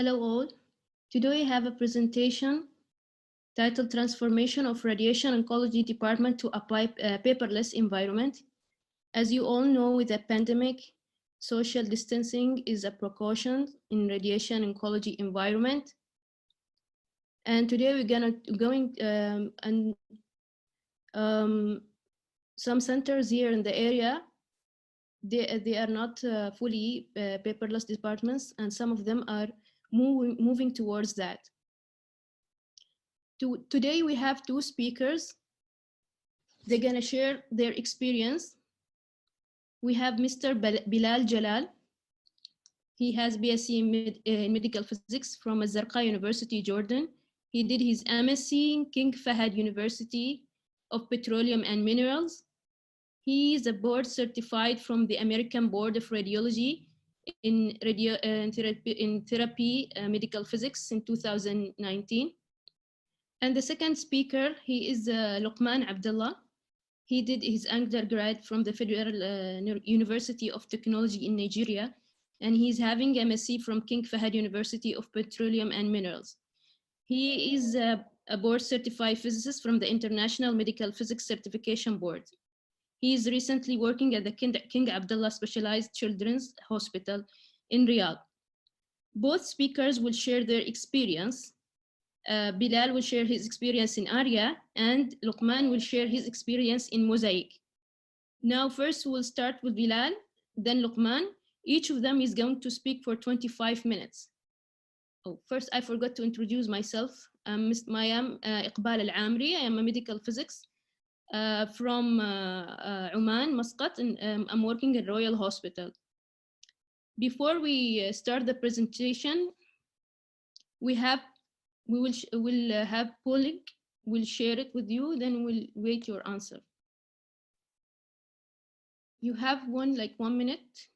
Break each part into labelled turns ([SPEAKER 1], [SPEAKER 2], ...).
[SPEAKER 1] Hello all. Today I have a presentation titled Transformation of Radiation Oncology Department to a Paperless Environment. As you all know, with the pandemic, social distancing is a precaution in radiation oncology environment. And today we're going some centers here in the area, they are not fully paperless departments, and some of them are moving towards that. Today we have two speakers. They're gonna share their experience. We have Mr. Bilal Jalal. He has BSc in medical physics from Zarqa University, Jordan. He did his MSc in King Fahd University of Petroleum and Minerals. He is a board certified from the American Board of Radiology in therapy medical physics in 2019. And the second speaker, he is Lookman Abdullah. He did his undergrad from the Federal University of Technology in Nigeria, and he's having MSc from King Fahd University of Petroleum and Minerals. He is a board certified physicist from the International Medical Physics Certification Board. He is recently working at the King Abdullah Specialized Children's Hospital in Riyadh. Both speakers will share their experience. Bilal will share his experience in Aria, and Lookman will share his experience in MOSAIQ. Now, first we'll start with Bilal, then Lookman. Each of them is going to speak for 25 minutes. Oh, first, I forgot to introduce myself. I am Iqbal Al-Amri. I am a medical physics from Oman, Muscat, and I'm working at Royal Hospital. Before we start the presentation, we'll have polling. We'll share it with you, then we'll wait your answer. You have 1 minute.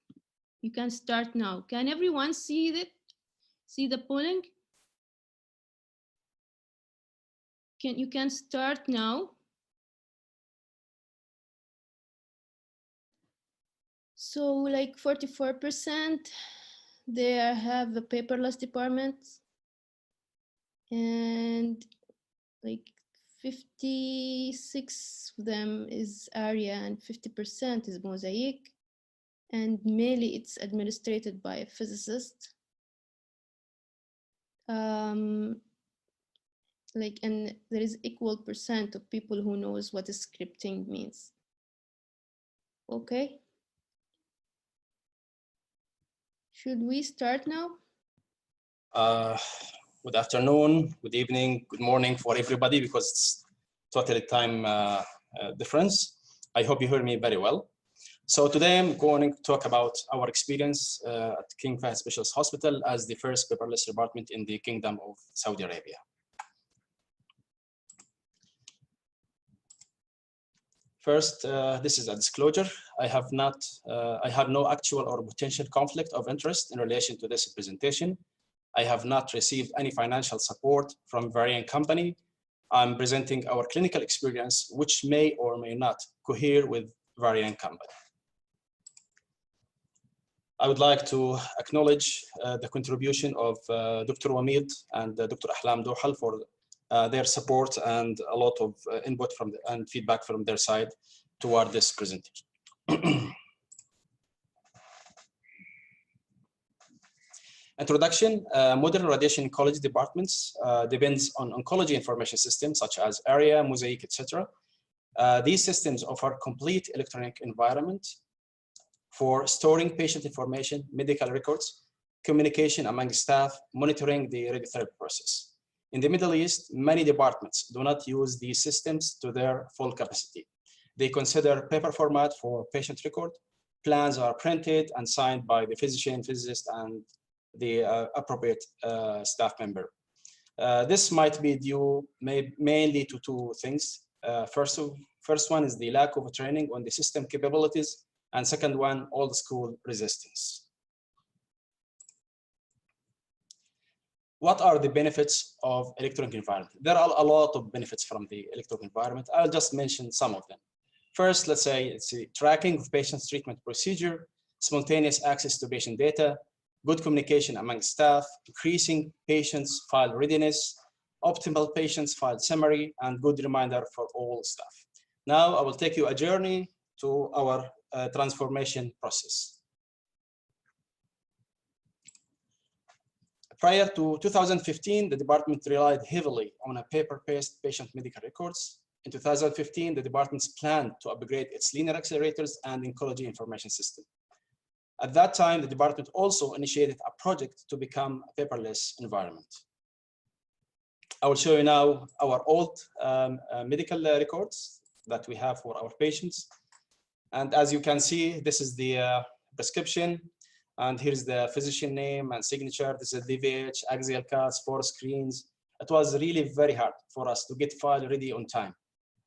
[SPEAKER 1] You can start now. Can everyone see it? See the polling? You can start now. So 44%, they have a paperless department, and 56 of them is Aria, and 50% is MOSAIQ, and mainly it's administered by a physicist. And there is equal percent of people who knows what scripting means. Okay. Should we start now?
[SPEAKER 2] Good afternoon, good evening, good morning for everybody, because it's totally time difference. I hope you hear me very well. So today I'm going to talk about our experience at King Fahd Specialist Hospital as the first paperless department in the Kingdom of Saudi Arabia. First, this is a disclosure. I have no actual or potential conflict of interest in relation to this presentation. I have not received any financial support from Varian company. I'm presenting our clinical experience, which may or may not cohere with Varian company. I would like to acknowledge the contribution of Dr. Wamid and Dr. Ahlam Dohal for their support and a lot of input and feedback from their side toward this presentation. Introduction. Modern radiation oncology departments depends on oncology information systems such as Aria, MOSAIQ, etc. These systems offer complete electronic environment for storing patient information, medical records, communication among staff, monitoring the radiotherapy process. In the Middle East, many departments do not use these systems to their full capacity. They consider paper format for patient record. Plans are printed and signed by the physician, physicist, and the appropriate staff member. This might be due mainly to two things. First one is the lack of training on the system capabilities, and second one, old school resistance. What are the benefits of electronic environment? There are a lot of benefits from the electronic environment. I'll just mention some of them. First, let's say it's a tracking of patient's treatment procedure, simultaneous access to patient data, good communication among staff, increasing patients' file readiness, optimal patients' file summary, and good reminder for all staff. Now I will take you a journey to our transformation process. Prior to 2015, the department relied heavily on a paper-based patient medical records. In 2015, the department's planned to upgrade its linear accelerators and oncology information system. At that time, the department also initiated a project to become a paperless environment. I will show you now our old medical records that we have for our patients. And as you can see, this is the prescription. And here's the physician name and signature. This is DVH, axial cuts, 4 screens. It was really very hard for us to get file ready on time.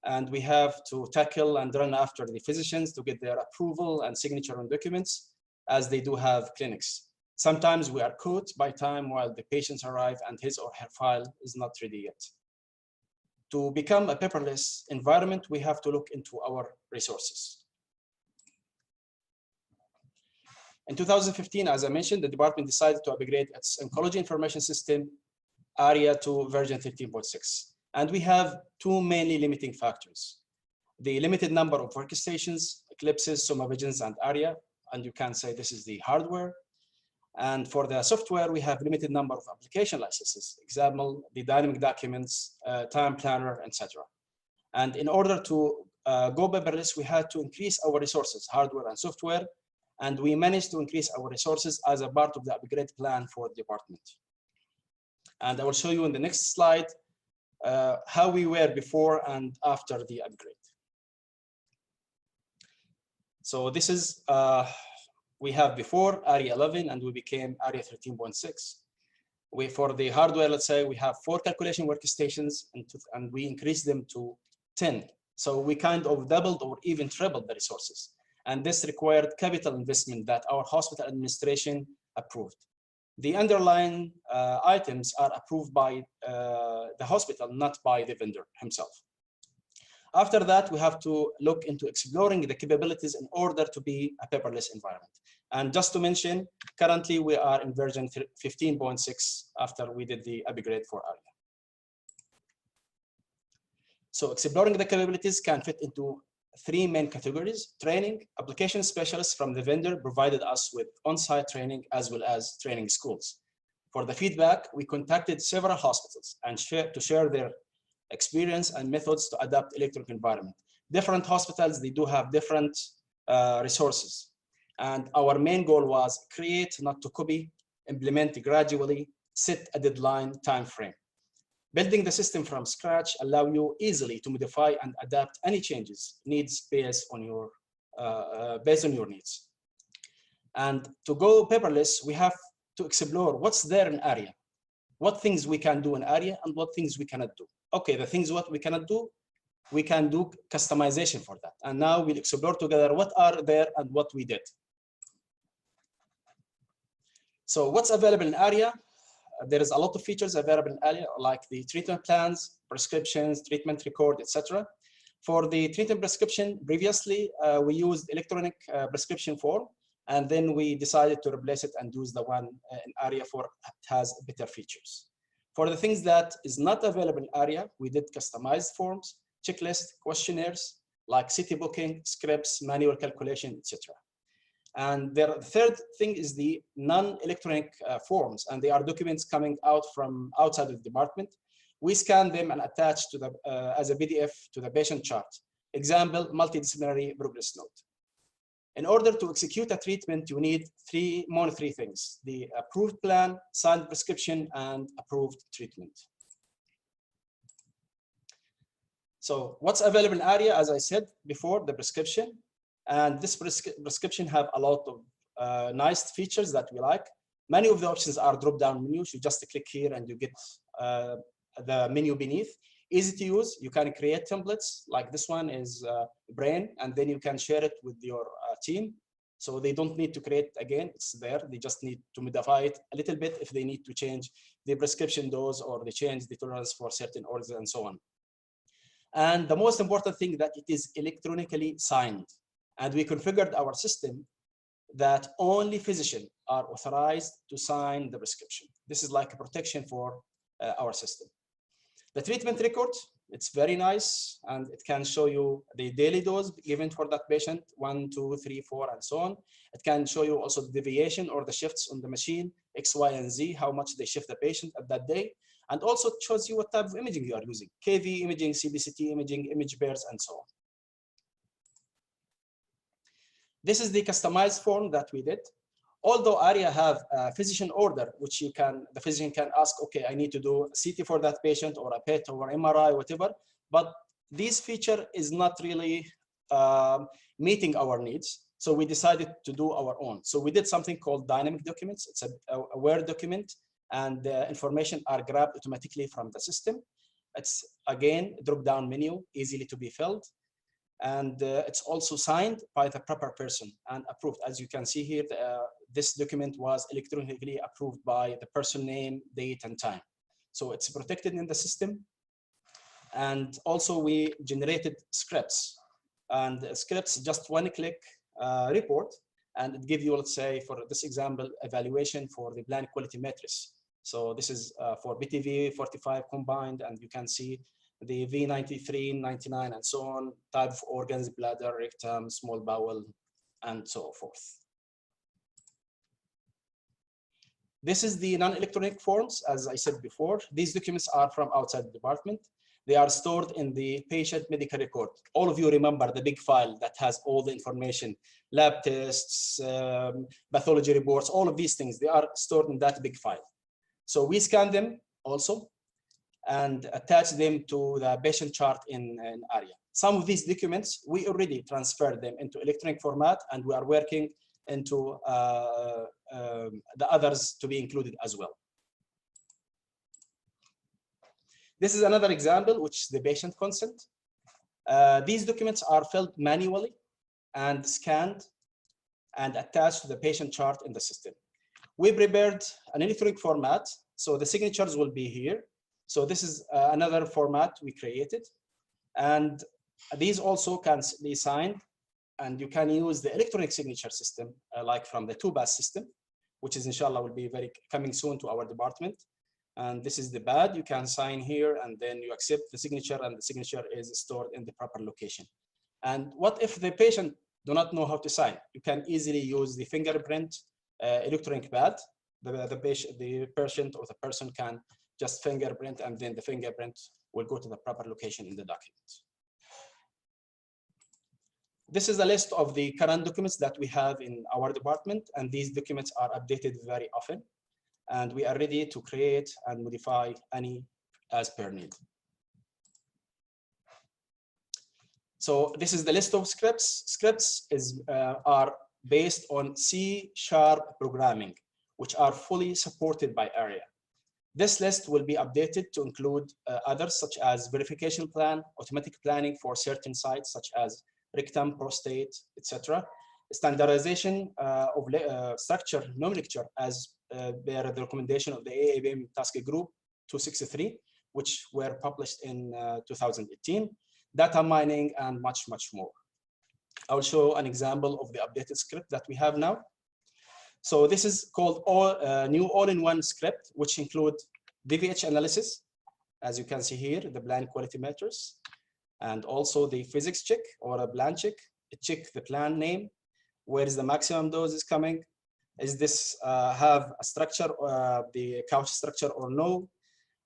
[SPEAKER 2] And we have to tackle and run after the physicians to get their approval and signature on documents, as they do have clinics. Sometimes we are caught by time while the patients arrive and his or her file is not ready yet. To become a paperless environment, we have to look into our resources. In 2015, as I mentioned, the department decided to upgrade its oncology information system, Aria, to version 13.6. And we have two mainly limiting factors: the limited number of workstations, Eclipses, SomaVisions, and Aria. And you can say this is the hardware. And for the software, we have limited number of application licenses, example, the dynamic documents, time planner, etc. And in order to go paperless, we had to increase our resources, hardware and software. And we managed to increase our resources as a part of the upgrade plan for the department. And I will show you in the next slide how we were before and after the upgrade. So this is, we have before Aria 11 and we became Aria 13.6. For the hardware, let's say we have 4 calculation workstations and we increased them to 10. So we kind of doubled or even tripled the resources. And this required capital investment that our hospital administration approved. The underlying items are approved by the hospital, not by the vendor himself. After that, we have to look into exploring the capabilities in order to be a paperless environment. And just to mention, currently we are in version 15.6 after we did the upgrade for Aria. So exploring the capabilities can fit into 3 main categories: training. Application specialists from the vendor provided us with on-site training as well as training schools. For the feedback, we contacted several hospitals and to share their experience and methods to adapt electronic environment. Different hospitals, they do have different resources. And our main goal was create, not to copy, implement gradually, set a deadline time frame. Building the system from scratch allow you easily to modify and adapt any changes needs based on your needs. And to go paperless, we have to explore what's there in Aria, what things we can do in Aria and what things we cannot do. Okay, the things what we cannot do, we can do customization for that. And now we'll explore together what are there and what we did. So what's available in Aria? There is a lot of features available in Aria, like the treatment plans, prescriptions, treatment record, etc. For the treatment prescription, previously we used electronic prescription form, and then we decided to replace it and use the one in Aria for it has better features. For the things that is not available in Aria, we did customized forms, checklists, questionnaires, like city booking, scripts, manual calculation, etc. And the third thing is the non-electronic forms, and they are documents coming out from outside of the department. We scan them and attach to the as a PDF to the patient chart. Example, multidisciplinary progress note. In order to execute a treatment, you need three things: the approved plan, signed prescription, and approved treatment. So what's available in Aria, as I said before, the prescription. And this prescription have a lot of nice features that we like. Many of the options are drop-down menus. You just click here and you get the menu beneath. Easy to use. You can create templates, like this one is Brain, and then you can share it with your team. So they don't need to create again, it's there. They just need to modify it a little bit if they need to change the prescription dose or they change the tolerance for certain orders and so on. And the most important thing that it is electronically signed. And we configured our system that only physicians are authorized to sign the prescription. This is like a protection for our system. The treatment record, it's very nice, and it can show you the daily dose given for that patient, 1, 2, 3, 4, and so on. It can show you also the deviation or the shifts on the machine, X, Y, and Z, how much they shift the patient at that day. And also it shows you what type of imaging you are using, KV imaging, CBCT imaging, image pairs, and so on. This is the customized form that we did. Although Aria have a physician order, which the physician can ask, okay, I need to do a CT for that patient or a PET or MRI, whatever, but this feature is not really meeting our needs. So we decided to do our own. So we did something called dynamic documents. It's a Word document, and the information are grabbed automatically from the system. It's again, a drop-down menu, easily to be filled. And it's also signed by the proper person and approved. As you can see here, this document was electronically approved by the person name, date, and time. So it's protected in the system. And also we generated scripts. And scripts, just one-click report, and it gives you, let's say, for this example, evaluation for the blind quality matrix. So this is for BTV 45 combined, and you can see the V93, 99, and so on, type of organs, bladder, rectum, small bowel, and so forth. This is the non-electronic forms, as I said before. These documents are from outside the department. They are stored in the patient medical record. All of you remember the big file that has all the information, lab tests, pathology reports, all of these things, they are stored in that big file. So we scan them also and attach them to the patient chart in Aria. Some of these documents, we already transferred them into electronic format, and we are working into the others to be included as well. This is another example, which is the patient consent. These documents are filled manually and scanned and attached to the patient chart in the system. We prepared an electronic format, so the signatures will be here. So this is another format we created. And these also can be signed, and you can use the electronic signature system, like from the 2-pass system, which is inshallah will be coming soon to our department. And this is the pad. You can sign here, and then you accept the signature, and the signature is stored in the proper location. And what if the patient do not know how to sign? You can easily use the fingerprint electronic pad. The patient or the person can just fingerprint, and then the fingerprint will go to the proper location in the document. This is a list of the current documents that we have in our department, and these documents are updated very often. And we are ready to create and modify any as per need. So this is the list of scripts. Scripts are based on C# programming, which are fully supported by Aria. This list will be updated to include others such as verification plan, automatic planning for certain sites such as rectum, prostate, etc. Standardization of structure nomenclature as per the recommendation of the AABM task group 263, which were published in 2018, data mining, and much, much more. I will show an example of the updated script that we have now. So this is called new all-in-one script, which include DVH analysis, as you can see here, the blind quality measures, and also the physics check or a plan check. It check the plan name, where is the maximum dose is coming, is this have a structure, the couch structure or no,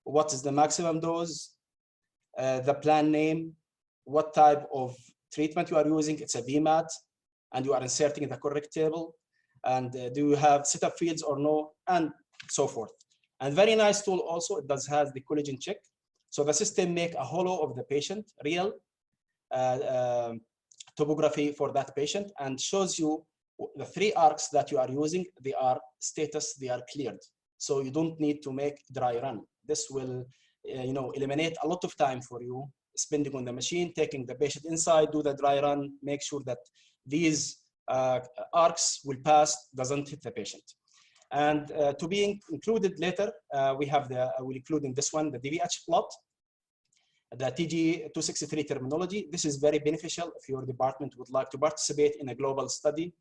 [SPEAKER 2] what is the maximum dose, the plan name, what type of treatment you are using, it's a VMAT, and you are inserting the correct table, and do you have setup fields or no, and so forth. And very nice tool also, it does have the collision check. So the system make a hollow of the patient, real topography for that patient, and shows you the 3 arcs that you are using, they are status, they are cleared. So you don't need to make dry run. This will eliminate a lot of time for you, spending on the machine, taking the patient inside, do the dry run, make sure that these arcs will pass, doesn't hit the patient. And to be included later, we have we'll include in this one, the DVH plot, the TG263 terminology. This is very beneficial if your department would like to participate in a global study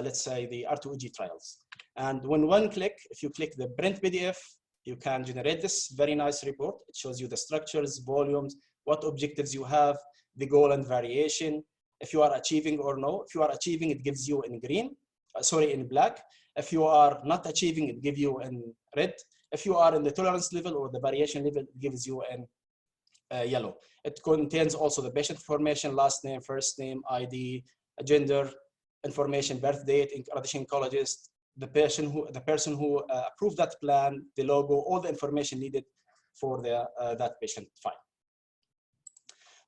[SPEAKER 2] let's say the R2EG trials. And when one click, if you click the print PDF, you can generate this very nice report. It shows you the structures, volumes, what objectives you have, the goal and variation, if you are achieving or no. If you are achieving, it gives you in green, in black. If you are not achieving, it gives you in red. If you are in the tolerance level or the variation level, it gives you in yellow. It contains also the patient information, last name, first name, ID, gender, information, birth date, radiation oncologist, the person who approved that plan, the logo, all the information needed for that patient file.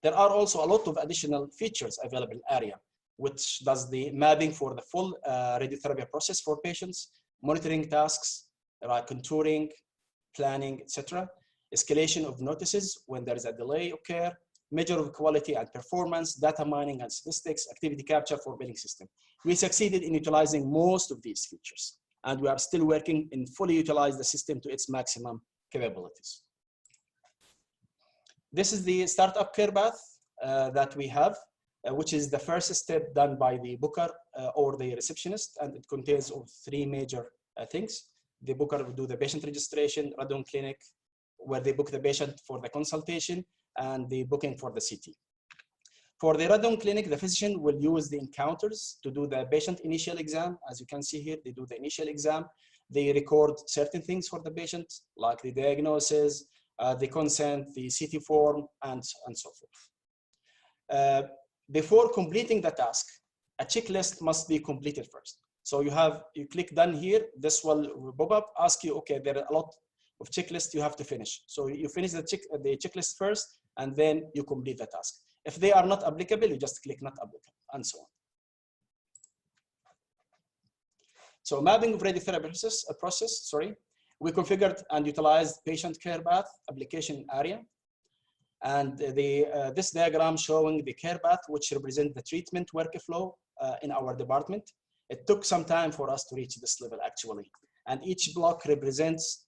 [SPEAKER 2] There are also a lot of additional features available in Aria, which does the mapping for the full radiotherapy process for patients, monitoring tasks, like contouring, planning, etc. Escalation of notices when there is a delay occur, measure of quality and performance, data mining and statistics, activity capture for billing system. We succeeded in utilizing most of these features, and we are still working in fully utilize the system to its maximum capabilities. This is the startup care path that we have, which is the first step done by the booker or the receptionist, and it contains of three major things. The booker will do the patient registration, radon clinic, where they book the patient for the consultation, and the booking for the CT. For the radon clinic, the physician will use the encounters to do the patient initial exam. As you can see here, they do the initial exam. They record certain things for the patient, like the diagnosis, the consent, the CT form, and so forth. Before completing the task, a checklist must be completed first. So you click done here, this will pop up, ask you, okay, there are a lot of checklists you have to finish. So you finish the checklist first, and then you complete the task. If they are not applicable, you just click not applicable, and so on. So mapping of radiotherapy process, we configured and utilized patient care path application area. And this diagram showing the care path, which represents the treatment workflow in our department. It took some time for us to reach this level, actually. And each block represents,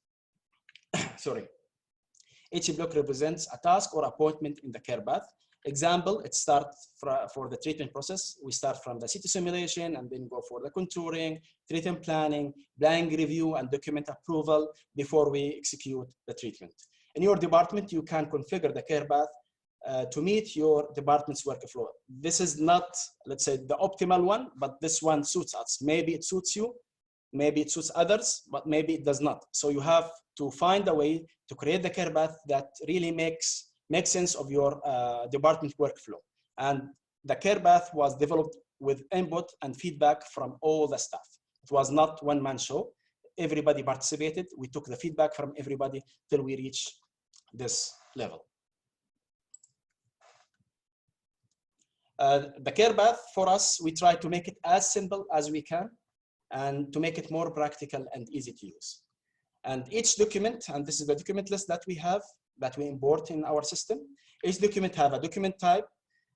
[SPEAKER 2] each block represents a task or appointment in the care path. Example, it starts for the treatment process. We start from the CT simulation and then go for the contouring, treatment planning, planning review, and document approval before we execute the treatment. In your department, you can configure the care path to meet your department's workflow. This is not, let's say, the optimal one, but this one suits us. Maybe it suits you, maybe it suits others, but maybe it does not. So you have to find a way to create the care path that really makes sense of your department workflow. And the care path was developed with input and feedback from all the staff. It was not one-man show. Everybody participated. We took the feedback from everybody till we reach this level. The care path for us, we try to make it as simple as we can and to make it more practical and easy to use. And each document, and this is the document list that we have, that we import in our system. Each document have a document type,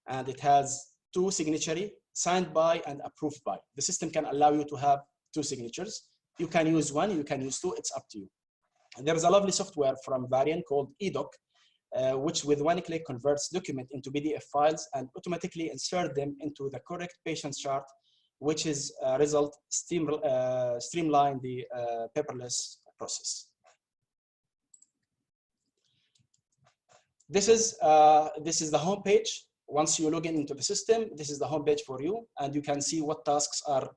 [SPEAKER 2] and it has two signatures, signed by and approved by. The system can allow you to have two signatures. You can use one, you can use two, it's up to you. And there is a lovely software from Varian called eDoc, which with one click converts document into PDF files and automatically insert them into the correct patient chart, which is a result streamline the paperless process. This is the home page. Once you log in into the system, this is the home page for you, and you can see what tasks are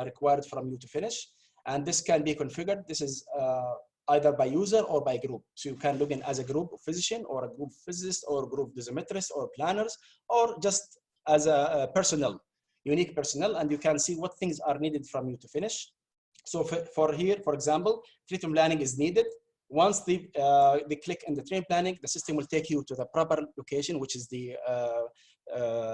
[SPEAKER 2] required from you to finish. And this can be configured. This is either by user or by group. So you can log in as a group of physician or a group physicist or a group dosimetrist or planners, or just as a personnel, unique personnel, and you can see what things are needed from you to finish. So for here, for example, treatment planning is needed. Once they click in the treatment planning, the system will take you to the proper location, which is the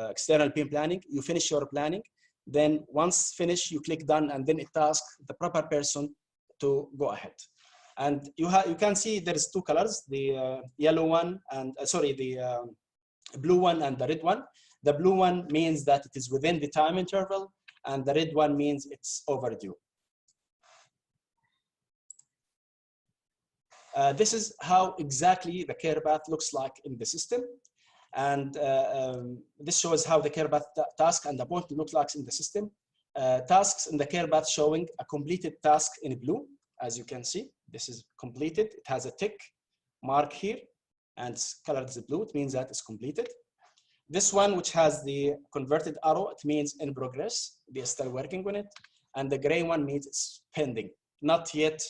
[SPEAKER 2] external PIM planning. You finish your planning. Then once finished, you click done, and then it asks the proper person to go ahead. And you can see there's two colors, the yellow one and the blue one and the red one. The blue one means that it is within the time interval, and the red one means it's overdue. This is how exactly the care path looks like in the system. And this shows how the care path task and appointment looks like in the system. tasks in the care path showing a completed task in blue. As you can see, this is completed. It has a tick mark here and it's colored as blue. It means that it's completed. This one, which has the converted arrow, it means in progress. They're still working on it. And the gray one means it's pending, not yet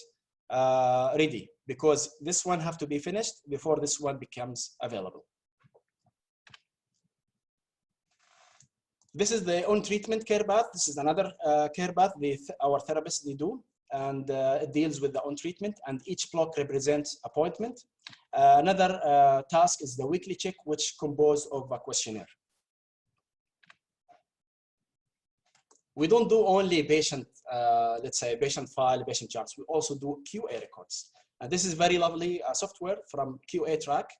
[SPEAKER 2] ready, because this one have to be finished before this one becomes available. This is the on-treatment care path. This is another care path our therapists, they do, and it deals with the on-treatment, and each block represents appointment. Another task is the weekly check, which composed of a questionnaire. We don't do only patient, let's say patient file, patient charts. We also do QA records. And this is very lovely software from QA Track.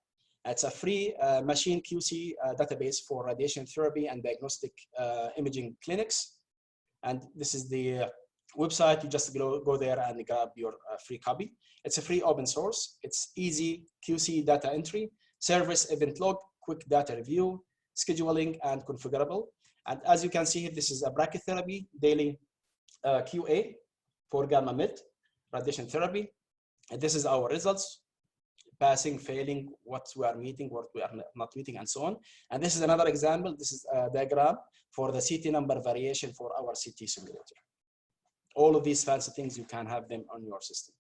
[SPEAKER 2] It's a free machine QC database for radiation therapy and diagnostic imaging clinics. And this is the website. You just go there and grab your free copy. It's a free open source. It's easy QC data entry, service event log, quick data review, scheduling, and configurable. And as you can see here, this is a brachytherapy daily QA for gamma med radiation therapy. And this is our results, passing, failing, what we are meeting, what we are not meeting, and so on. And this is another example. This is a diagram for the CT number variation for our CT simulator. All of these fancy things, you can have them on your system.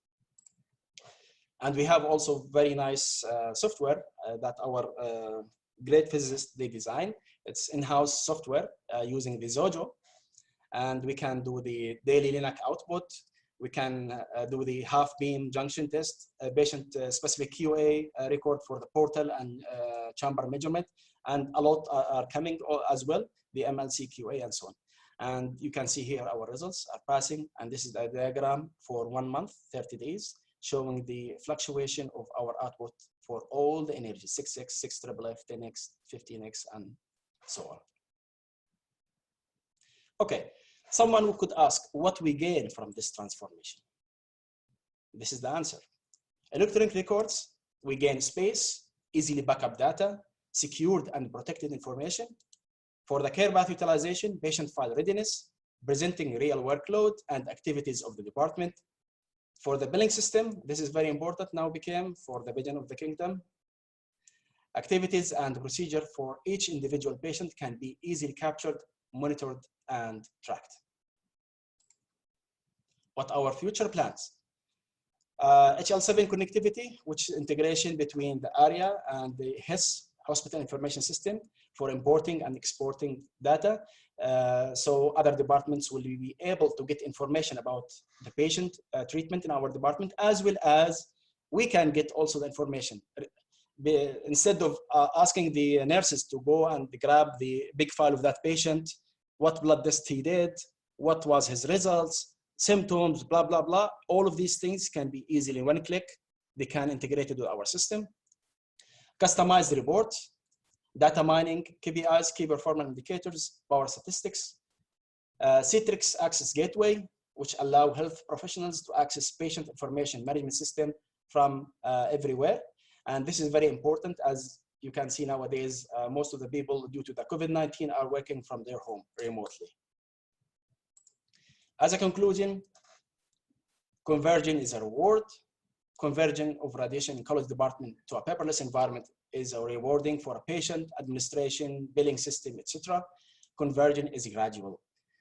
[SPEAKER 2] And we have also very nice software that our great physicists, they design. It's in-house software using the Zojo. And we can do the daily Linac output. We can do the half beam junction test, patient specific QA record for the portal and chamber measurement. And a lot are coming as well, the MLC QA and so on. And you can see here our results are passing. And this is the diagram for 1 month, 30 days, showing the fluctuation of our output for all the energy, 6x, 6FFF, 10x, 15x, and so on. Okay, someone who could ask what we gain from this transformation. This is the answer. Electronic records, we gain space, easily backup data, secured and protected information. For the care path utilization, patient file readiness, presenting real workload and activities of the department. For the billing system, this is very important now became for the vision of the kingdom. Activities and procedure for each individual patient can be easily captured, monitored, and tracked. What are our future plans? HL7 connectivity, which is integration between the Aria and the HIS, Hospital Information System, for importing and exporting data. So other departments will be able to get information about the patient treatment in our department, as well as we can get also the information. Instead of asking the nurses to go and grab the big file of that patient, what blood test he did, what was his results, symptoms, blah, blah, blah. All of these things can be easily one click. They can integrate it with our system. Customized report, data mining, KPIs, key performance indicators, power statistics, Citrix Access Gateway, which allow health professionals to access patient information management system from everywhere. And this is very important. As you can see nowadays, most of the people due to the COVID-19 are working from their home remotely. As a conclusion, conversion is a reward. Conversion of radiation oncology department to a paperless environment is a rewarding for a patient, administration, billing system, etc. Conversion is gradual.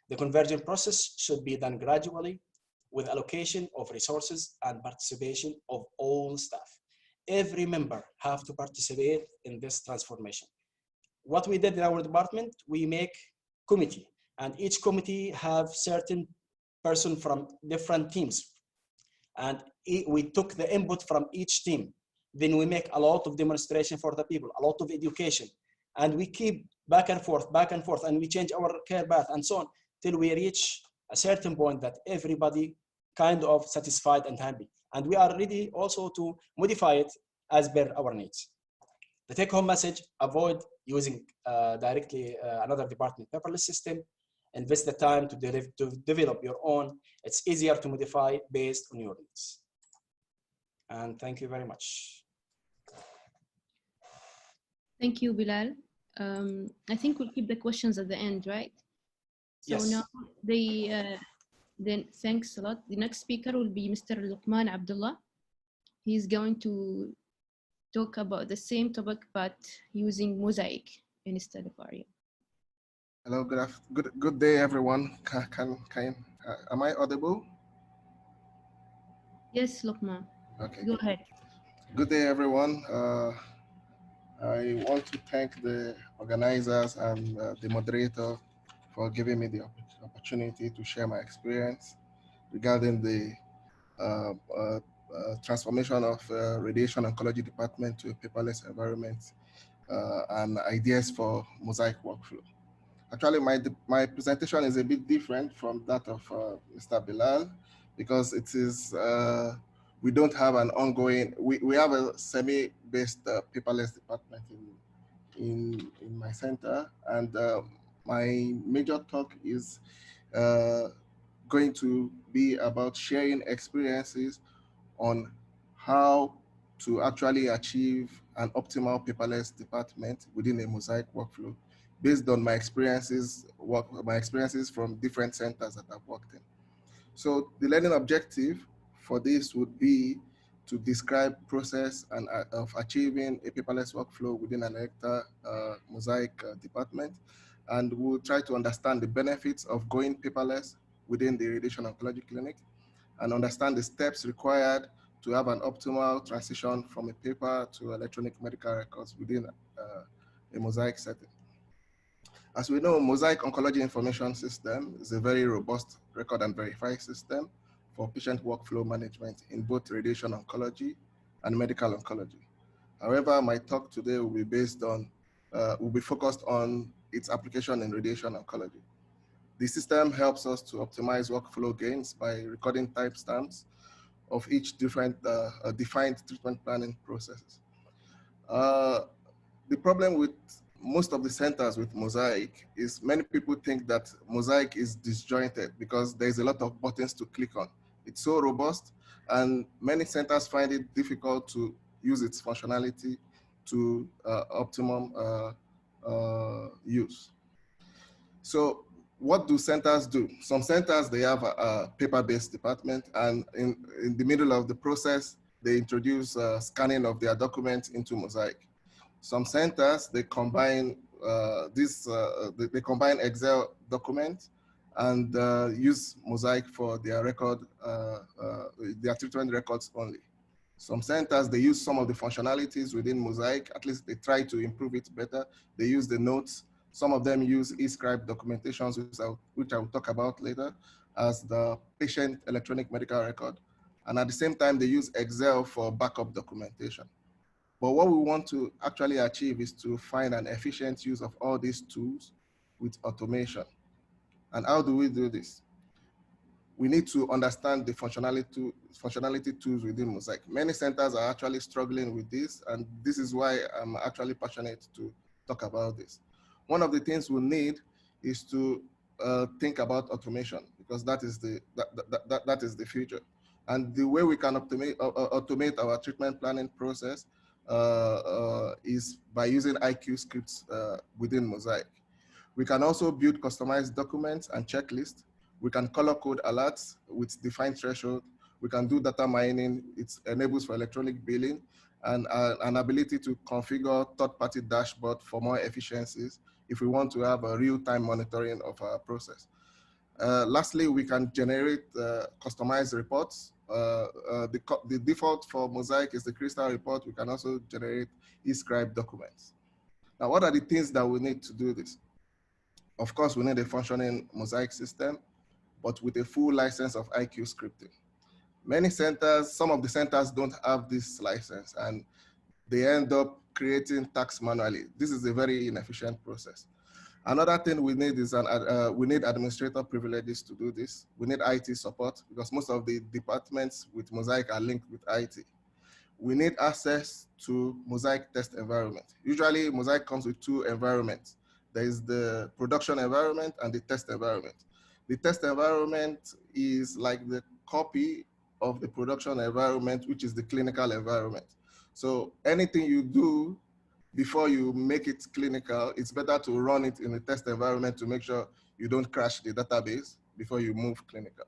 [SPEAKER 2] The conversion process should be done gradually with allocation of resources and participation of all staff. Every member have to participate in this transformation. What we did in our department, we make committee, and each committee have certain person from different teams. And we took the input from each team. Then we make a lot of demonstration for the people, a lot of education. And we keep back and forth, and we change our care path and so on, till we reach a certain point that everybody kind of satisfied and happy. And we are ready also to modify it as per our needs. The take-home message, avoid using directly another department paperless system. Invest the time to develop your own. It's easier to modify based on your needs. And thank you very much.
[SPEAKER 1] Thank you, Bilal. I think we'll keep the questions at the end, right? So
[SPEAKER 2] Yes.
[SPEAKER 1] now then thanks a lot. The next speaker will be Mr. Lookman Abdullah. He's going to talk about the same topic but using MOSAIQ instead of Aria.
[SPEAKER 3] Hello, good day, everyone. Am I audible?
[SPEAKER 1] Yes, Lookman.
[SPEAKER 3] Okay.
[SPEAKER 1] Go ahead.
[SPEAKER 3] Good day, everyone. I want to thank the organizers and the moderator for giving me the opportunity to share my experience regarding the transformation of radiation oncology department to a paperless environment and ideas for MOSAIQ workflow. Actually, my presentation is a bit different from that of Mr. Bilal because it is, we don't have an ongoing, we have a semi-based paperless department in my center. And my major talk is going to be about sharing experiences on how to actually achieve an optimal paperless department within a MOSAIQ workflow based on my experiences from different centers that I've worked in. So the learning objective for this would be to describe process and of achieving a paperless workflow within an ELECTA MOSAIQ department. And we'll try to understand the benefits of going paperless within the radiation oncology clinic and understand the steps required to have an optimal transition from a paper to electronic medical records within a MOSAIQ setting. As we know, MOSAIQ Oncology Information System is a very robust record and verify system for patient workflow management in both radiation oncology and medical oncology. However, my talk today will be based on, will be focused on its application in radiation oncology. The system helps us to optimize workflow gains by recording timestamps of each different defined treatment planning processes. The problem with most of the centers with MOSAIQ is many people think that MOSAIQ is disjointed because there's a lot of buttons to click on. It's so robust, and many centers find it difficult to use its functionality to optimum use. So what do centers do? Some centers, they have a paper-based department, and in the middle of the process, they introduce scanning of their documents into MOSAIQ. Some centers, they combine they combine Excel documents and use MOSAIQ for their record, their treatment records only. Some centers, they use some of the functionalities within MOSAIQ, at least they try to improve it better. They use the notes. Some of them use eScribe documentations, which I will talk about later, as the patient electronic medical record. And at the same time, they use Excel for backup documentation. But what we want to actually achieve is to find an efficient use of all these tools with automation. And how do we do this? We need to understand the functionality tools within MOSAIQ. Many centers are actually struggling with this, and this is why I'm actually passionate to talk about this. One of the things we need is to think about automation, because that is the future. And the way we can automate our treatment planning process is by using IQ scripts within MOSAIQ. We can also build customized documents and checklists. We can color code alerts with defined threshold. We can do data mining. It enables for electronic billing and an ability to configure third-party dashboard for more efficiencies if we want to have a real-time monitoring of our process. Lastly, we can generate customized reports. The default for MOSAIQ is the Crystal report. We can also generate eScribe documents. Now, what are the things that we need to do this? Of course, we need a functioning MOSAIQ system, but with a full license of IQ scripting. Many centers, some of the centers don't have this license, and they end up creating tasks manually. This is a very inefficient process. Another thing we need is we need administrator privileges to do this. We need IT support because most of the departments with MOSAIQ are linked with IT. We need access to MOSAIQ test environment. Usually MOSAIQ comes with two environments. There is the production environment and the test environment. The test environment is like the copy of the production environment, which is the clinical environment. So anything you do before you make it clinical, it's better to run it in a test environment to make sure you don't crash the database before you move clinical.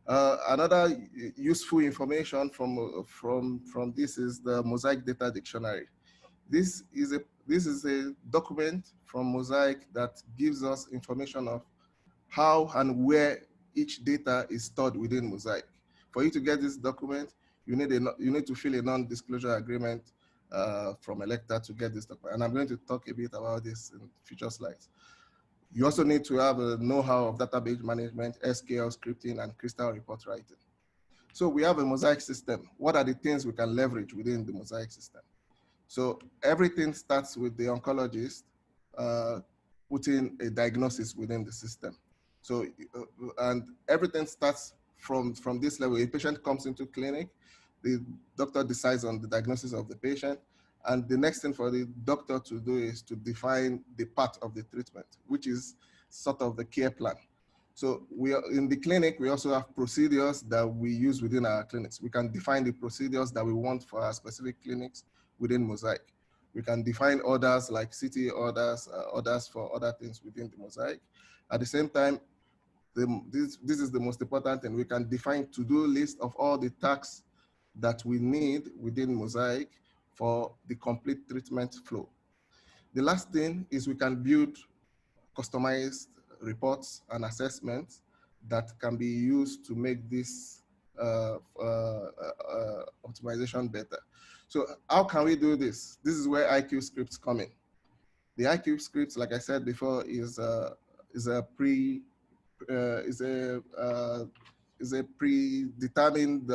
[SPEAKER 3] Another useful information from this is the MOSAIQ data dictionary. This is a document from MOSAIQ that gives us information of how and where each data is stored within MOSAIQ. For you to get this document, you need to fill a non-disclosure agreement from Electa to get this document. And I'm going to talk a bit about this in future slides. You also need to have a know-how of database management, SQL scripting, and crystal report writing. So we have a MOSAIQ system. What are the things we can leverage within the MOSAIQ system? So everything starts with the oncologist putting a diagnosis within the system. So, and everything starts from this level. A patient comes into clinic, the doctor decides on the diagnosis of the patient, and the next thing for the doctor to do is to define the part of the treatment, which is sort of the care plan. So we are in the clinic, we also have procedures that we use within our clinics. We can define the procedures that we want for our specific clinics within MOSAIQ. We can define orders like CT orders, orders for other things within the MOSAIQ. At the same time, this is the most important thing. We can define to-do list of all the tasks that we need within MOSAIQ for the complete treatment flow. The last thing is we can build customized reports and assessments that can be used to make this optimization better. So how can we do this? This is where IQ scripts come in. The IQ scripts, like I said before, is a predetermined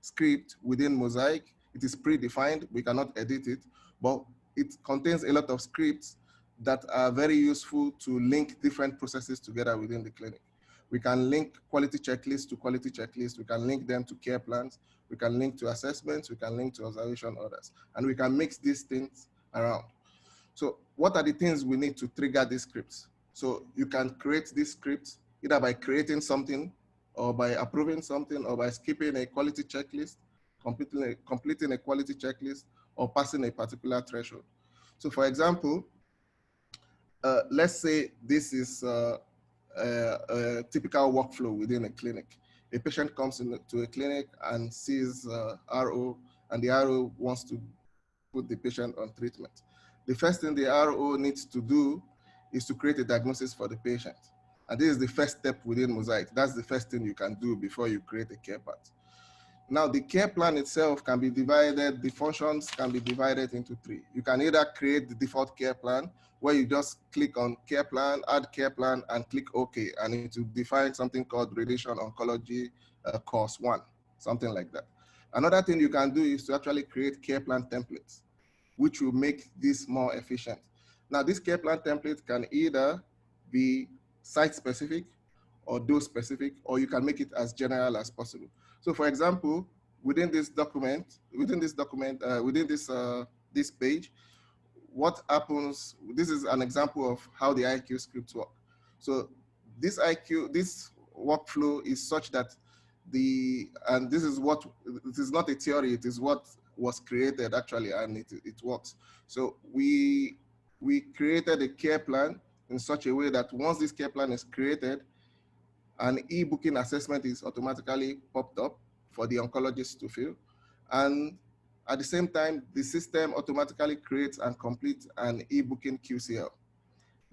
[SPEAKER 3] script within MOSAIQ. It is predefined. We cannot edit it, but it contains a lot of scripts that are very useful to link different processes together within the clinic. We can link quality checklists to quality checklists. We can link them to care plans. We can link to assessments. We can link to observation orders. And we can mix these things around. So what are the things we need to trigger these scripts? So you can create these scripts either by creating something or by approving something or by skipping a quality checklist, completing a quality checklist, or passing a particular threshold. So for example, let's say this is a typical workflow within a clinic. A patient comes into a clinic and sees RO, and the RO wants to put the patient on treatment. The first thing the RO needs to do is to create a diagnosis for the patient. And this is the first step within MOSAIQ. That's the first thing you can do before you create a care path. Now, the care plan itself can be divided, the functions can be divided into three. You can either create the default care plan, where you just click on care plan, add care plan, and click OK. And it will define something called Radiation Oncology Course 1, something like that. Another thing you can do is to actually create care plan templates, which will make this more efficient. Now, this care plan template can either be site-specific or dose-specific, or you can make it as general as possible. So, for example, within this page, what happens? This is an example of how the IQ scripts work. So, this workflow is such that and this is not a theory, it is what was created actually, and it works. So we created a care plan in such a way that once this care plan is created, an e-booking assessment is automatically popped up for the oncologist to fill. And at the same time, the system automatically creates and completes an e-booking QCL.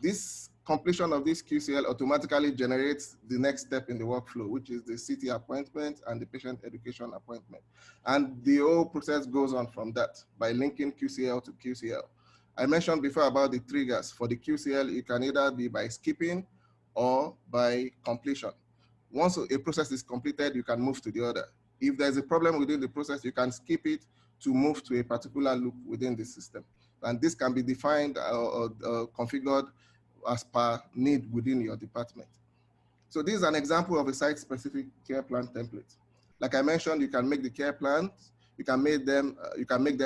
[SPEAKER 3] This completion of this QCL automatically generates the next step in the workflow, which is the CT appointment and the patient education appointment. And the whole process goes on from that by linking QCL to QCL. I mentioned before about the triggers. For the QCL, it can either be by skipping or by completion. Once a process is completed, you can move to the other. If there's a problem within the process, you can skip it to move to a particular loop within the system. And this can be defined or configured as per need within your department. So this is an example of a site-specific care plan template. Like I mentioned, you can make the care plans. You can make them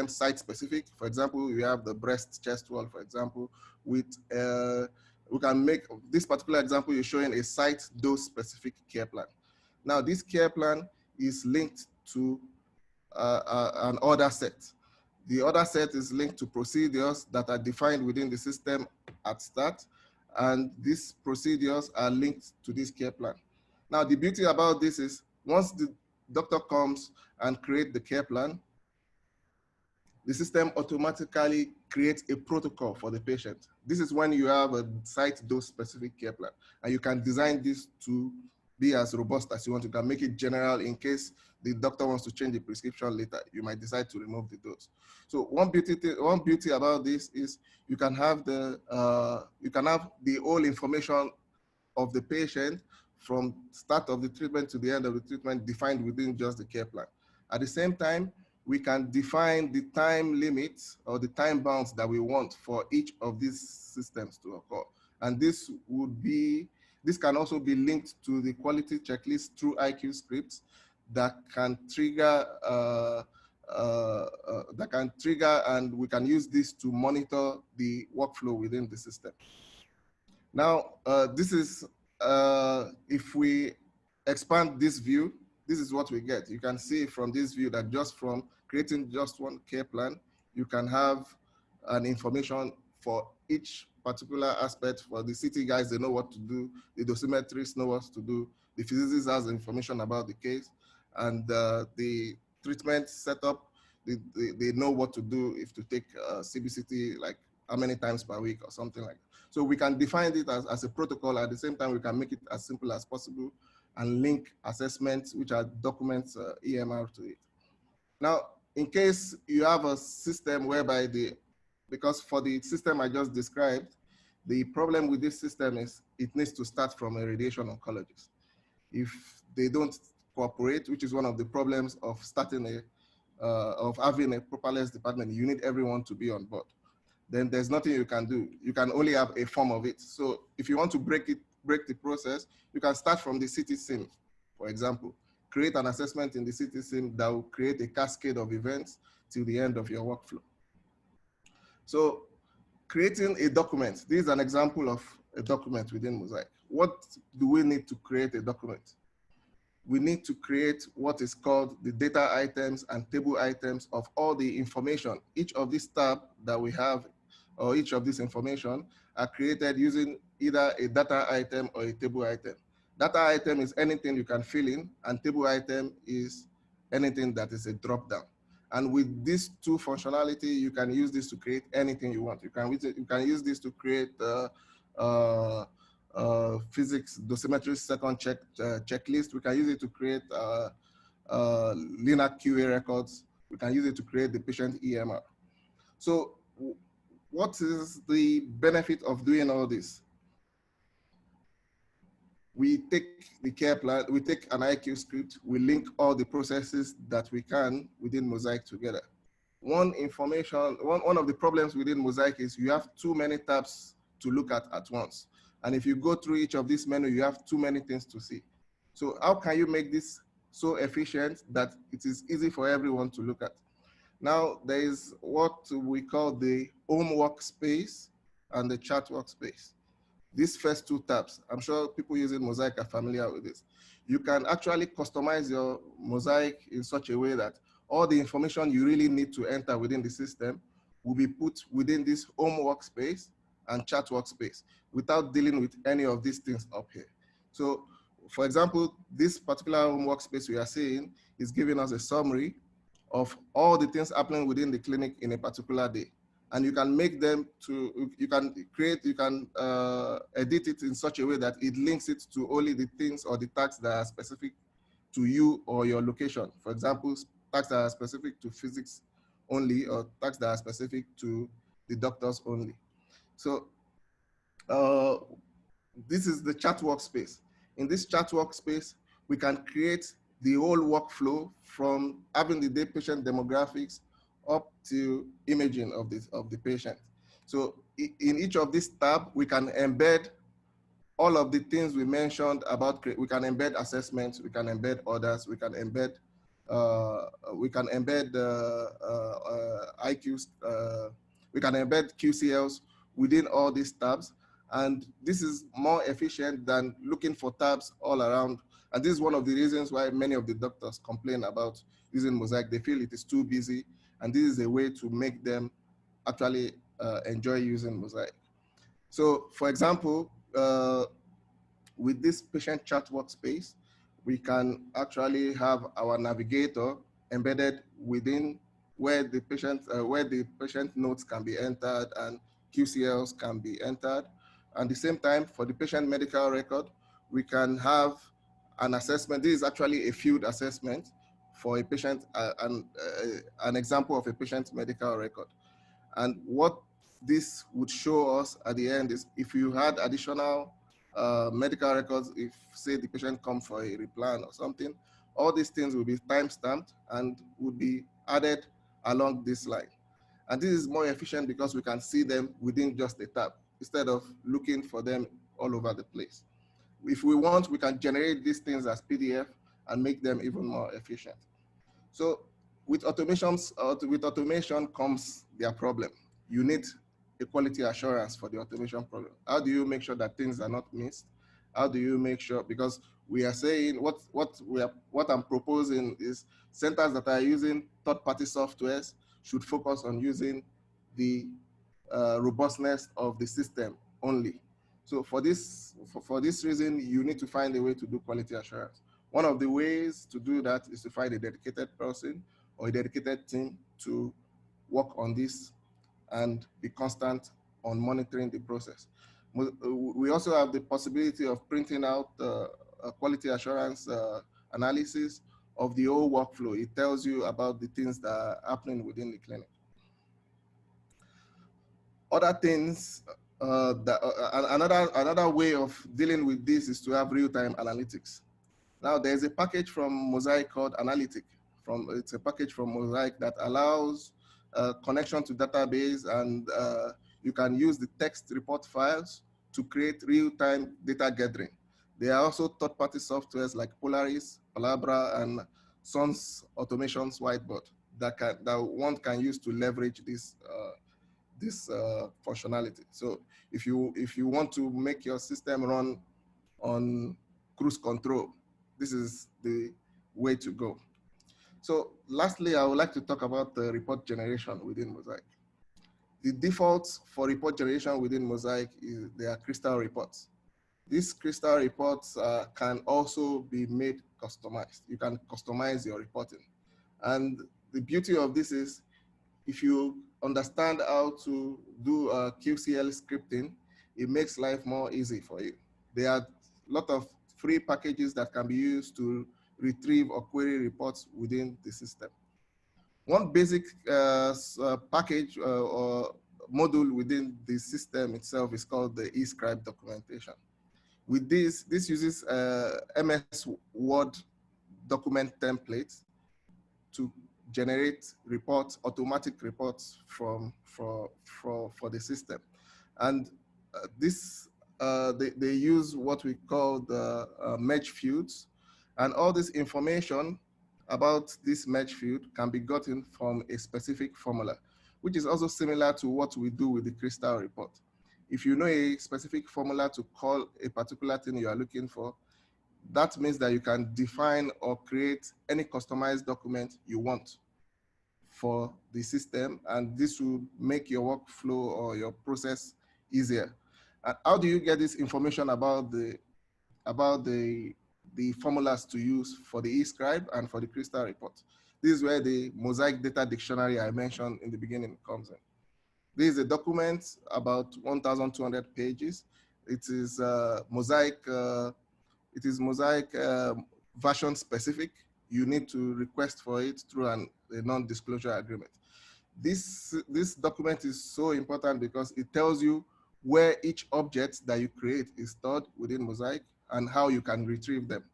[SPEAKER 3] site-specific. For example, we have the breast chest wall, for example, with we can make this particular example is showing a site dose-specific care plan. Now, this care plan is linked to an order set. The order set is linked to procedures that are defined within the system at start, and these procedures are linked to this care plan. Now, the beauty about this is once the doctor comes and creates the care plan, the system automatically creates a protocol for the patient. This is when you have a site dose specific care plan, and you can design this to be as robust as you want. You can make it general in case the doctor wants to change the prescription later. You might decide to remove the dose. So one beauty about this is you can have the whole information of the patient from start of the treatment to the end of the treatment defined within just the care plan. At the same time, we can define the time limits or the time bounds that we want for each of these systems to occur. And this can also be linked to the quality checklist through IQ scripts that can trigger and we can use this to monitor the workflow within the system. Now, this is, if we expand this view, this is what we get. You can see from this view that just from creating just one care plan, you can have an information for each particular aspect. For the CT guys, they know what to do. The dosimetrists know what to do. The physicist has information about the case. And the treatment setup, they know what to do if to take CBCT, like how many times per week or something like that. So we can define it as a protocol. At the same time, we can make it as simple as possible and link assessments, which are documents EMR to it. Now, in case you have a system whereby because for the system I just described, the problem with this system is it needs to start from a radiation oncologist. If they don't cooperate, which is one of the problems of starting of having a paperless department, you need everyone to be on board. Then there's nothing you can do. You can only have a form of it. So if you want to break the process, you can start from the CT sim, for example. Create an assessment in the CT sim that will create a cascade of events till the end of your workflow. So creating a document, this is an example of a document within MOSAIQ. What do we need to create a document? We need to create what is called the data items and table items of all the information. Each of these tabs that we have, or each of this information, are created using either a data item or a table item. Data item is anything you can fill in, and table item is anything that is a drop down. And with these two functionality, you can use this to create anything you want. You can use this to create physics dosimetry second checklist. We can use it to create linear QA records. We can use it to create the patient EMR. So what is the benefit of doing all this? We take the care plan, we take an IQ script, we link all the processes that we can within MOSAIQ together. One of the problems within MOSAIQ is you have too many tabs to look at once. And if you go through each of these menus, you have too many things to see. So how can you make this so efficient that it is easy for everyone to look at? Now, there is what we call the home workspace and the chat workspace. These first two tabs, I'm sure people using MOSAIQ are familiar with this. You can actually customize your MOSAIQ in such a way that all the information you really need to enter within the system will be put within this home workspace and chat workspace without dealing with any of these things up here. So, for example, this particular home workspace we are seeing is giving us a summary of all the things happening within the clinic in a particular day. And you can make them you can edit it in such a way that it links it to only the things or the tasks that are specific to you or your location. For example, tasks that are specific to physics only, or tasks that are specific to the doctors only. So this is the chat workspace. In this chat workspace, we can create the whole workflow from having the day patient demographics up to imaging of the patient. So in each of these tabs, we can embed all of the things we mentioned about. We can embed assessments, we can embed orders, we can embed IQs, we can embed QCLs within all these tabs. And this is more efficient than looking for tabs all around. And this is one of the reasons why many of the doctors complain about using MOSAIQ. They feel it is too busy. And this is a way to make them actually enjoy using MOSAIQ. So for example, with this patient chat workspace, we can actually have our navigator embedded within where the patient notes can be entered and QCLs can be entered. And at the same time, for the patient medical record, we can have an assessment. This is actually a field assessment for a patient, an example of a patient's medical record. And what this would show us at the end is if you had additional medical records, if say the patient comes for a replan or something, all these things will be time-stamped and would be added along this line. And this is more efficient because we can see them within just a tab instead of looking for them all over the place. If we want, we can generate these things as PDF and make them even more efficient. So with automation comes their problem. You need a quality assurance for the automation problem. How do you make sure that things are not missed? How do you make sure, because we are saying what I'm proposing is centers that are using third-party softwares should focus on using the robustness of the system only. So for this reason, you need to find a way to do quality assurance. One of the ways to do that is to find a dedicated person or a dedicated team to work on this and be constant on monitoring the process. We also have the possibility of printing out a quality assurance analysis of the whole workflow. It tells you about the things that are happening within the clinic. Other things, another way of dealing with this is to have real-time analytics. Now, there's a package from MOSAIQ called Analytic. It's a package from MOSAIQ that allows connection to database, and you can use the text report files to create real-time data gathering. There are also third-party softwares like Polaris, Palabra, and Sun's Automation's Whiteboard that one can use to leverage this functionality. So if you want to make your system run on cruise control, this is the way to go. So lastly, I would like to talk about the report generation within MOSAIQ. The defaults for report generation within MOSAIQ is they are crystal reports. These crystal reports can also be made customized. You can customize your reporting. And the beauty of this is if you understand how to do QCL scripting, it makes life more easy for you. There are a lot of free packages that can be used to retrieve or query reports within the system. One basic package or module within the system itself is called the eScribe documentation. With this uses MS Word document templates to generate reports, automatic reports for the system. And they use what we call the merge fields, and all this information about this merge field can be gotten from a specific formula, which is also similar to what we do with the crystal report. If you know a specific formula to call a particular thing you are looking for, that means that you can define or create any customized document you want for the system, and this will make your workflow or your process easier. And how do you get this information about the formulas to use for the eScribe and for the crystal report? This is where the MOSAIQ data dictionary I mentioned in the beginning comes in. This is a document about 1,200 pages. It is MOSAIQ. It is MOSAIQ version specific. You need to request for it through a non-disclosure agreement. This document is so important because it tells you where each object that you create is stored within MOSAIQ and how you can retrieve them.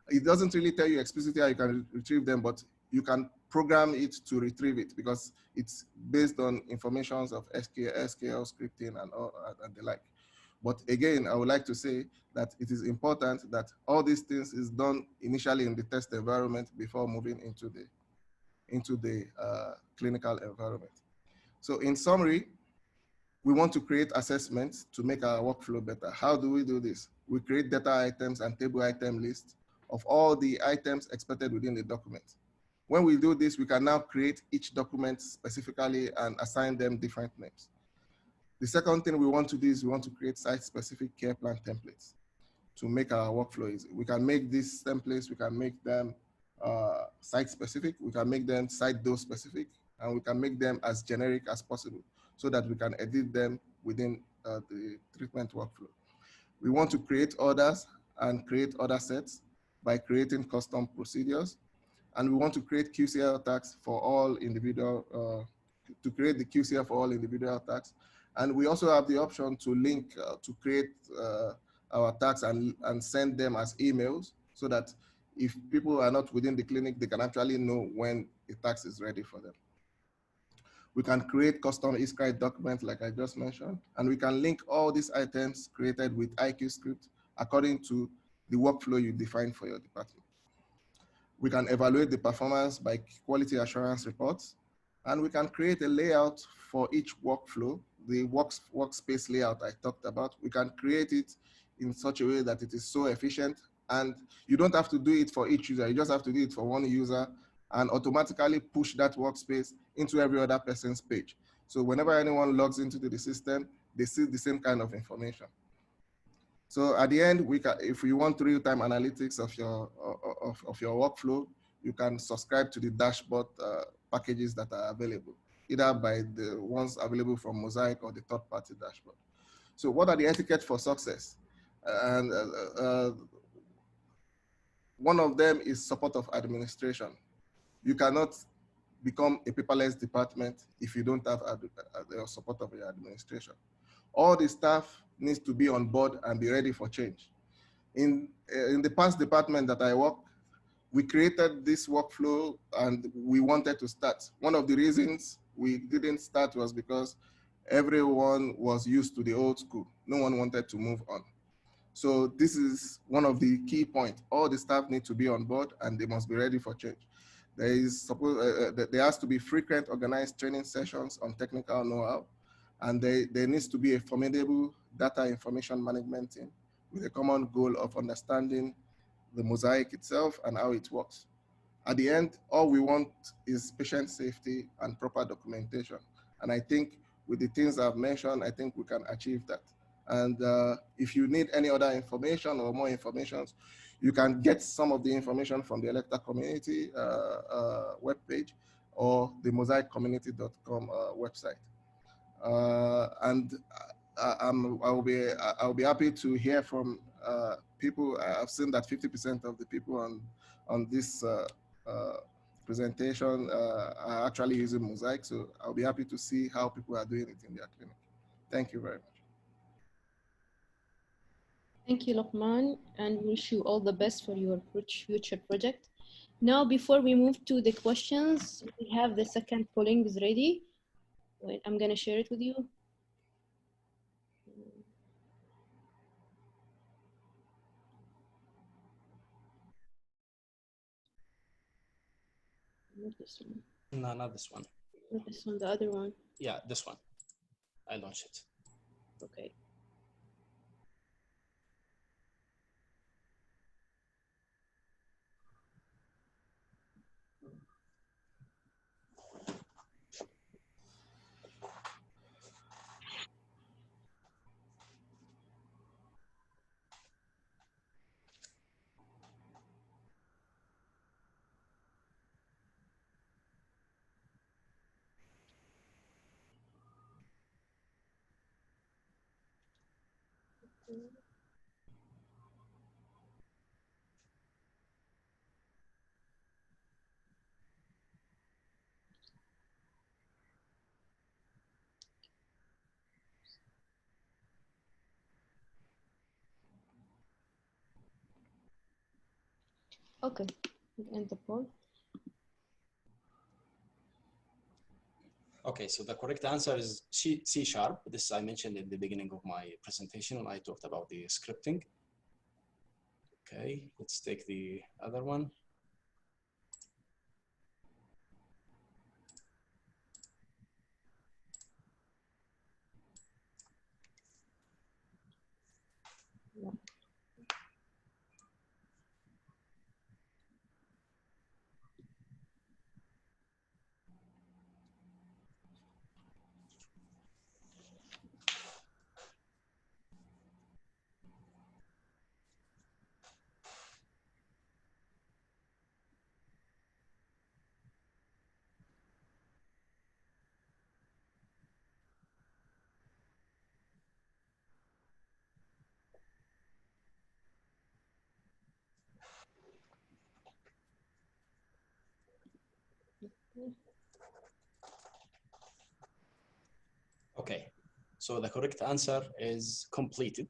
[SPEAKER 3] It doesn't really tell you explicitly how you can retrieve them, but you can program it to retrieve it because it's based on informations of SQL scripting and the like. But again, I would like to say that it is important that all these things is done initially in the test environment before moving into the clinical environment. So in summary, we want to create assessments to make our workflow better. How do we do this? We create data items and table item lists of all the items expected within the document. When we do this, we can now create each document specifically and assign them different names. The second thing we want to do is we want to create site-specific care plan templates to make our workflow easy. We can make these templates, we can make them site-specific, we can make them site dose specific, and we can make them as generic as possible so that we can edit them within the treatment workflow. We want to create orders and create order sets by creating custom procedures. And we want to create QCL tags for all individual, to create the QCL for all individual tags. And we also have the option to link, to create our tags and send them as emails so that if people are not within the clinic, they can actually know when the tax is ready for them. We can create custom eScribe documents like I just mentioned, and we can link all these items created with IQ script according to the workflow you define for your department. We can evaluate the performance by quality assurance reports, and we can create a layout for each workflow, the workspace layout I talked about. We can create it in such a way that it is so efficient, and you don't have to do it for each user. You just have to do it for one user and automatically push that workspace into every other person's page. So whenever anyone logs into the system, they see the same kind of information. So at the end, if you want real-time analytics of your workflow, you can subscribe to the dashboard packages that are available, either by the ones available from MOSAIQ or the third-party dashboard. So what are the etiquette for success? And one of them is support of administration. You cannot become a paperless department if you don't have the support of your administration. All the staff needs to be on board and be ready for change. In the past department that I worked, we created this workflow and we wanted to start. One of the reasons we didn't start was because everyone was used to the old school. No one wanted to move on. So this is one of the key points. All the staff need to be on board and they must be ready for change. There has to be frequent organized training sessions on technical know-how, and there needs to be a formidable data information management team with a common goal of understanding the MOSAIQ itself and how it works. At the end, all we want is patient safety and proper documentation. And I think with the things I've mentioned, I think we can achieve that. And if you need any other information or more information, you can get some of the information from the Electa community webpage or the mosaiccommunity.com website. And I'll be happy to hear from people. I've seen that 50% of the people on this presentation are actually using MOSAIQ. So I'll be happy to see how people are doing it in their clinic. Thank you very much.
[SPEAKER 1] Thank you, Lookman, and wish you all the best for your future project. Now, before we move to the questions, we have the second polling is ready. Wait, I'm gonna share it with you. Not this one.
[SPEAKER 2] No, not this one.
[SPEAKER 1] Not this one, the other one.
[SPEAKER 2] Yeah, this one. I launched it.
[SPEAKER 1] Okay. Okay, end the poll.
[SPEAKER 2] Okay, so the correct answer is C#. This I mentioned in the beginning of my presentation when I talked about the scripting. Okay, let's take the other one.
[SPEAKER 1] Yeah.
[SPEAKER 2] Okay, so the correct answer is completed.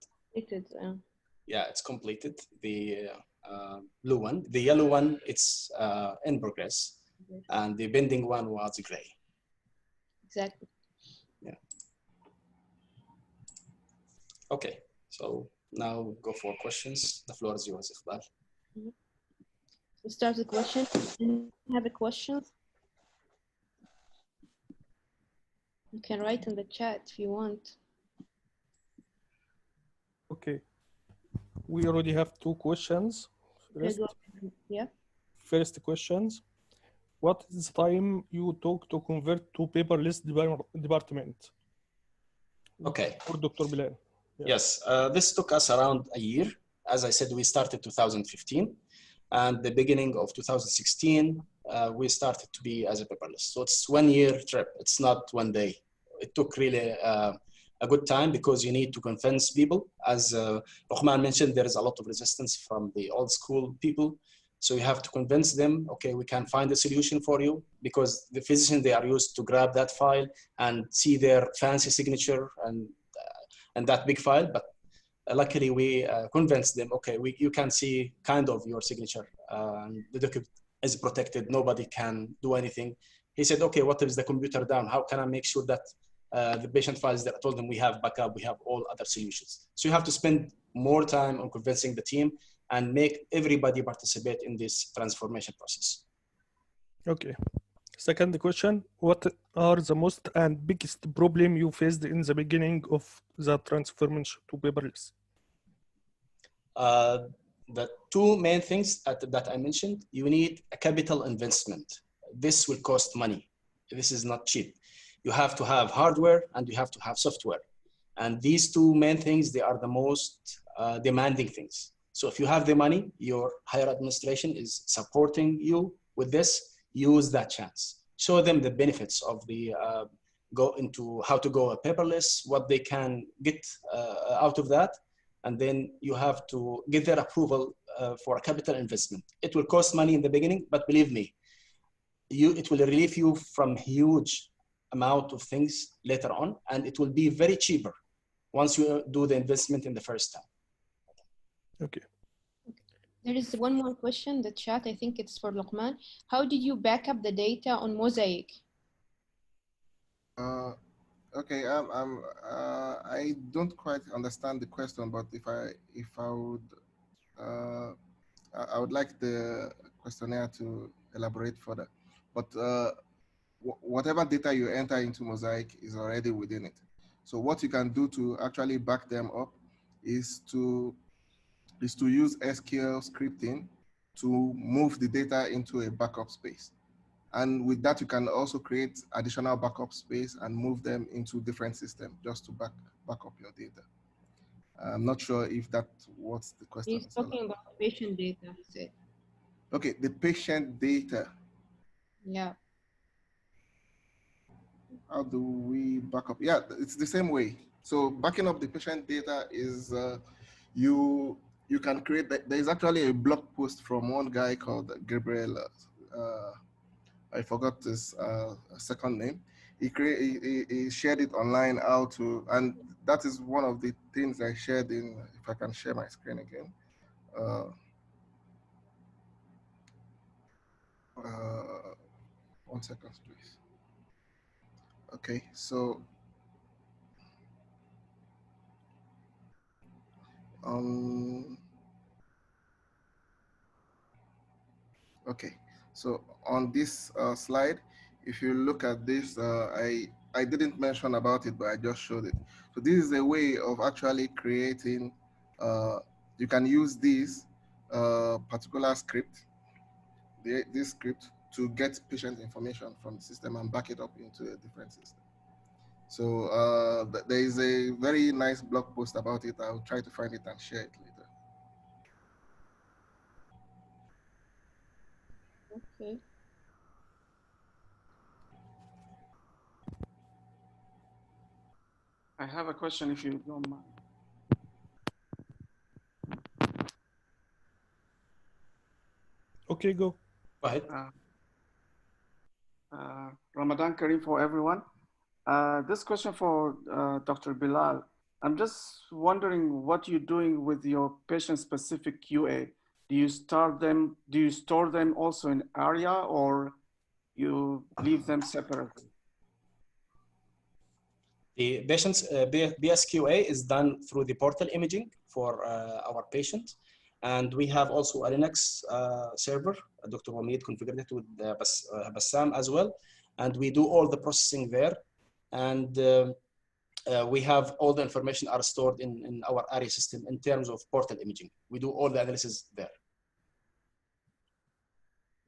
[SPEAKER 2] Yeah, it's completed. The blue one, the yellow one, it's in progress, and the bending one was gray.
[SPEAKER 1] Exactly.
[SPEAKER 2] Yeah. Okay, so now go for questions. The floor is yours, Iqbal.
[SPEAKER 1] So start the question. You have a question? You can write in the chat if you want.
[SPEAKER 4] Okay. We already have two questions.
[SPEAKER 1] Yeah.
[SPEAKER 4] First questions. What is the time you took to convert to paperless department?
[SPEAKER 2] Okay.
[SPEAKER 4] For Dr. Bilal. Yeah.
[SPEAKER 2] Yes, this took us around a year. As I said, we started 2015, and the beginning of 2016, we started to be as a paperless. So it's 1 year trip. It's not 1 day. It took really a good time because you need to convince people. As Lookman mentioned, there is a lot of resistance from the old school people. So you have to convince them, okay, we can find a solution for you, because the physicians, they are used to grab that file and see their fancy signature and that big file. But luckily we convinced them, okay, you can see kind of your signature. The document is protected. Nobody can do anything. He said, okay, what is the computer down? How can I make sure that the patient files that I told them we have backup, we have all other solutions. So you have to spend more time on convincing the team and make everybody participate in this transformation process.
[SPEAKER 4] Okay. Second question, what are the most and biggest problem you faced in the beginning of the transformation to paperless?
[SPEAKER 2] The two main things that I mentioned, you need a capital investment. This will cost money. This is not cheap. You have to have hardware and you have to have software. And these two main things, they are the most demanding things. So if you have the money, your higher administration is supporting you with this, use that chance. Show them the benefits of the go into how to go paperless, what they can get out of that. And then you have to get their approval for a capital investment. It will cost money in the beginning, but believe me, it will relieve you from huge amount of things later on, and it will be very cheaper once you do the investment in the first time.
[SPEAKER 4] Okay.
[SPEAKER 1] There is one more question in the chat. I think it's for Lookman. How did you back up the data on MOSAIQ?
[SPEAKER 3] Okay, I don't quite understand the question, but if I would, I would like the questionnaire to elaborate further. But whatever data you enter into MOSAIQ is already within it. So what you can do to actually back them up is to use SQL scripting to move the data into a backup space. And with that, you can also create additional backup space and move them into different systems just to back up your data. I'm not sure if that's what the question is.
[SPEAKER 1] He's talking about patient data, he said.
[SPEAKER 3] Okay, the patient data.
[SPEAKER 1] Yeah.
[SPEAKER 3] How do we back up? Yeah, it's the same way. So backing up the patient data is you can create, there is actually a blog post from one guy called Gabriel, I forgot his second name. He shared it online how to, and that is one of the things I shared in, if I can share my screen again. 1 second, please. Okay, so okay, so on this slide, if you look at this, I didn't mention about it, but I just showed it. So this is a way of actually creating, you can use this particular script, this script, to get patient information from the system and back it up into a different system. So there is a very nice blog post about it. I'll try to find it and share it later.
[SPEAKER 1] Okay.
[SPEAKER 5] I have a question if you don't mind.
[SPEAKER 4] Okay, go.
[SPEAKER 2] Go ahead.
[SPEAKER 5] Ramadan Kareem for everyone. This question for Dr. Bilal. I'm just wondering what you're doing with your patient-specific QA. Do you store them also in Aria, or you leave them separately?
[SPEAKER 2] The patient's BSQA is done through the portal imaging for our patient. And we have also a Linux server. Dr. Wamid configured it with Bassam as well. And we do all the processing there. And we have all the information are stored in our Aria system in terms of portal imaging. We do all the analysis there.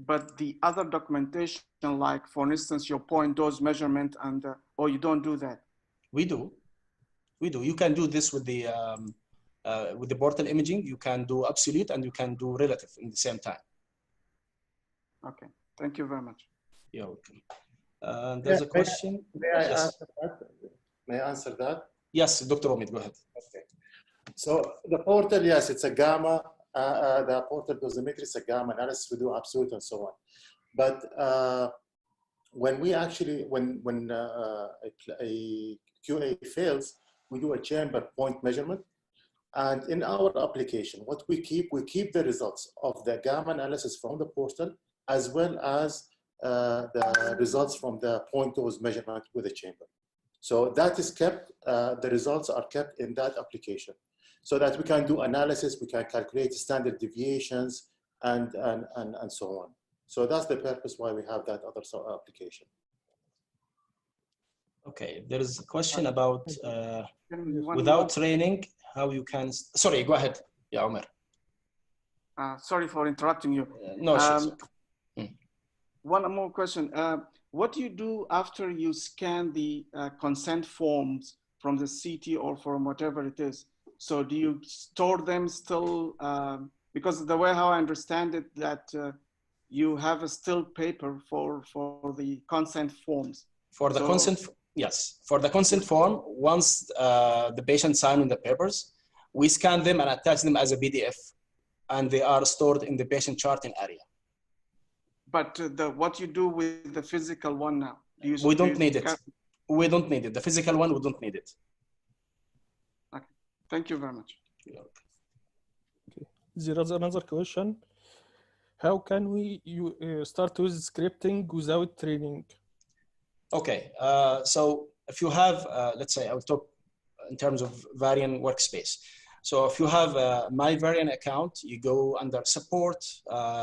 [SPEAKER 5] But the other documentation, like for instance, your point dose measurement, and or you don't do that? We do. You can do this with the portal imaging. You can do absolute and you can do relative in the same time. Okay, thank you very much. You're welcome. There's a question.
[SPEAKER 6] May I answer that? May I answer that?
[SPEAKER 2] Yes, Dr. Omid, go ahead.
[SPEAKER 6] Okay. So the portal, yes, it's a gamma. The portal dosimetry is a gamma analysis. We do absolute and so on. But when we actually, when a QA fails, we do a chamber point measurement. And in our application, what we keep the results of the gamma analysis from the portal, as well as the results from the point dose measurement with the chamber. So that is kept, the results are kept in that application, so that we can do analysis, we can calculate standard deviations, and so on. So that's the purpose why we have that other application.
[SPEAKER 2] Okay, there is a question about without training, how you can, sorry, go ahead. Yeah, Omer.
[SPEAKER 5] Sorry for interrupting you.
[SPEAKER 2] No,
[SPEAKER 5] one more question. What do you do after you scan the consent forms from the CT or from whatever it is? So do you store them still? Because the way how I understand it, that you have a still paper for the consent forms.
[SPEAKER 2] For the consent, yes. For the consent form, once the patient signs on the papers, we scan them and attach them as a PDF, and they are stored in the patient chart in Aria.
[SPEAKER 5] But what you do with the physical one now?
[SPEAKER 2] We don't need it. We don't need it. The physical one, we don't need it.
[SPEAKER 5] Okay. Thank you very much.
[SPEAKER 4] Okay. There is another question. How can we start with scripting without training?
[SPEAKER 2] Okay. So if you have, let's say, I will talk in terms of Varian workspace. So if you have a My Varian account, you go under support,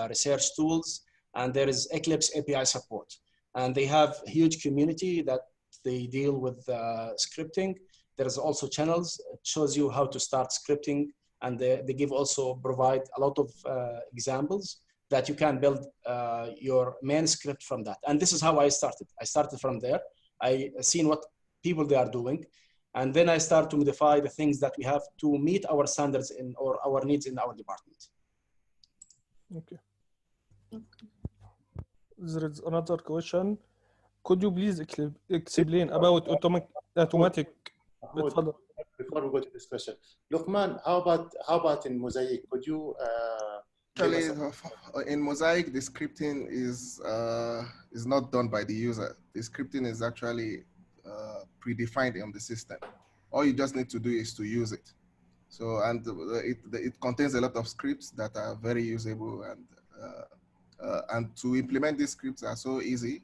[SPEAKER 2] research tools, and there is Eclipse API support. And they have a huge community that they deal with scripting. There is also channels. It shows you how to start scripting. And they give also provide a lot of examples that you can build your main script from that. And this is how I started. I started from there. I seen what people they are doing. And then I start to modify the things that we have to meet our standards or our needs in our department.
[SPEAKER 4] Okay. There is another question. Could you please explain about automatic?
[SPEAKER 6] Before we go to this question, Lookman, how about in MOSAIQ? Could you
[SPEAKER 3] in MOSAIQ, the scripting is not done by the user. The scripting is actually predefined on the system. All you just need to do is to use it. So, and it contains a lot of scripts that are very usable, and to implement these scripts are so easy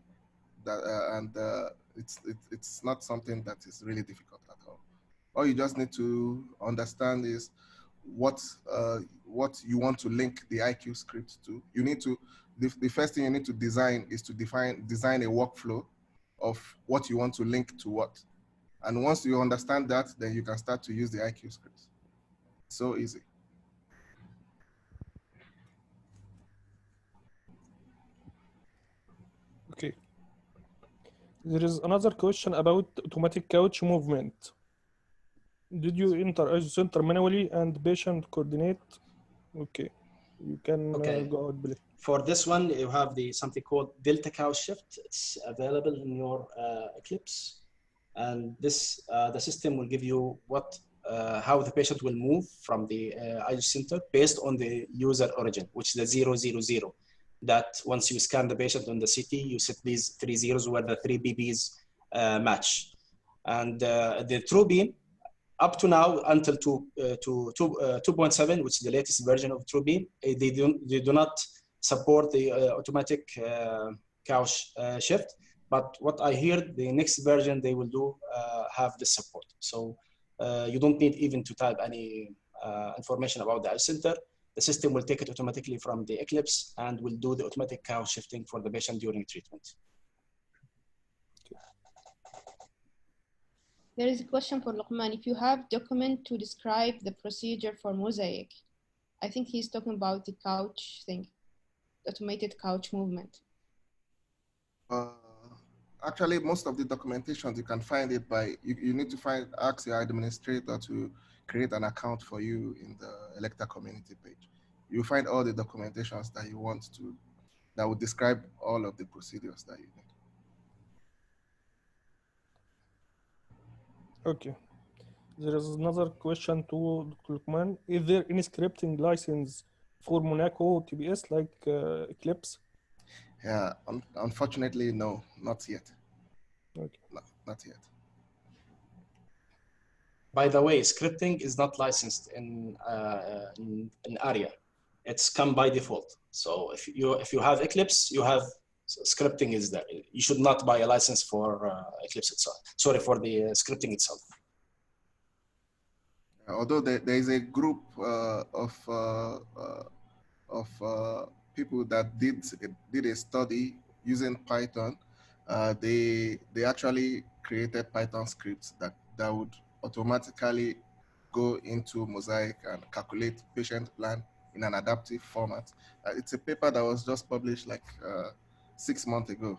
[SPEAKER 3] that it's not something that is really difficult at all. All you just need to understand is what you want to link the IQ script to. You need to, the first thing you need to design is to design a workflow of what you want to link to what. And once you understand that, then you can start to use the IQ scripts. So easy.
[SPEAKER 4] Okay. There is another question about automatic couch movement. Did you enter center manually and patient coordinate? Okay, you can go out, Billy.
[SPEAKER 2] For this one, you have something called Delta Couch Shift. It's available in your Eclipse, and this the system will give you how the patient will move from the IU center based on the user origin, which is the 000. that once you scan the patient on the CT, you set these 3 zeros where the 3 BBs match. And the true beam, up to now, until 2.7, which is the latest version of true beam, they do not support the automatic couch shift. But what I hear, the next version they will do have this support. So you don't need even to type any information about the eye center. The system will take it automatically from the Eclipse and will do the automatic couch shifting for the patient during treatment.
[SPEAKER 1] There is a question for Lookman. If you have document to describe the procedure for MOSAIQ, I think he's talking about the couch thing, automated couch movement.
[SPEAKER 3] Actually, most of the documentation, you can find it by, you need to ask your administrator to create an account for you in the Electa community page. You find all the documentations that you want to, that would describe all of the procedures that you need.
[SPEAKER 4] Okay. There is another question to Lookman. Is there any scripting license for Monaco TBS like Eclipse?
[SPEAKER 3] Yeah, unfortunately, no, not yet.
[SPEAKER 4] Okay.
[SPEAKER 3] No, not yet.
[SPEAKER 2] By the way, scripting is not licensed in Aria. It's come by default. So if you have Eclipse, you have scripting is there. You should not buy a license for Eclipse itself. Sorry, for the scripting itself.
[SPEAKER 3] Although there is a group of people that did a study using Python. They actually created Python scripts that would automatically go into MOSAIQ and calculate patient plan in an adaptive format. It's a paper that was just published like 6 months ago.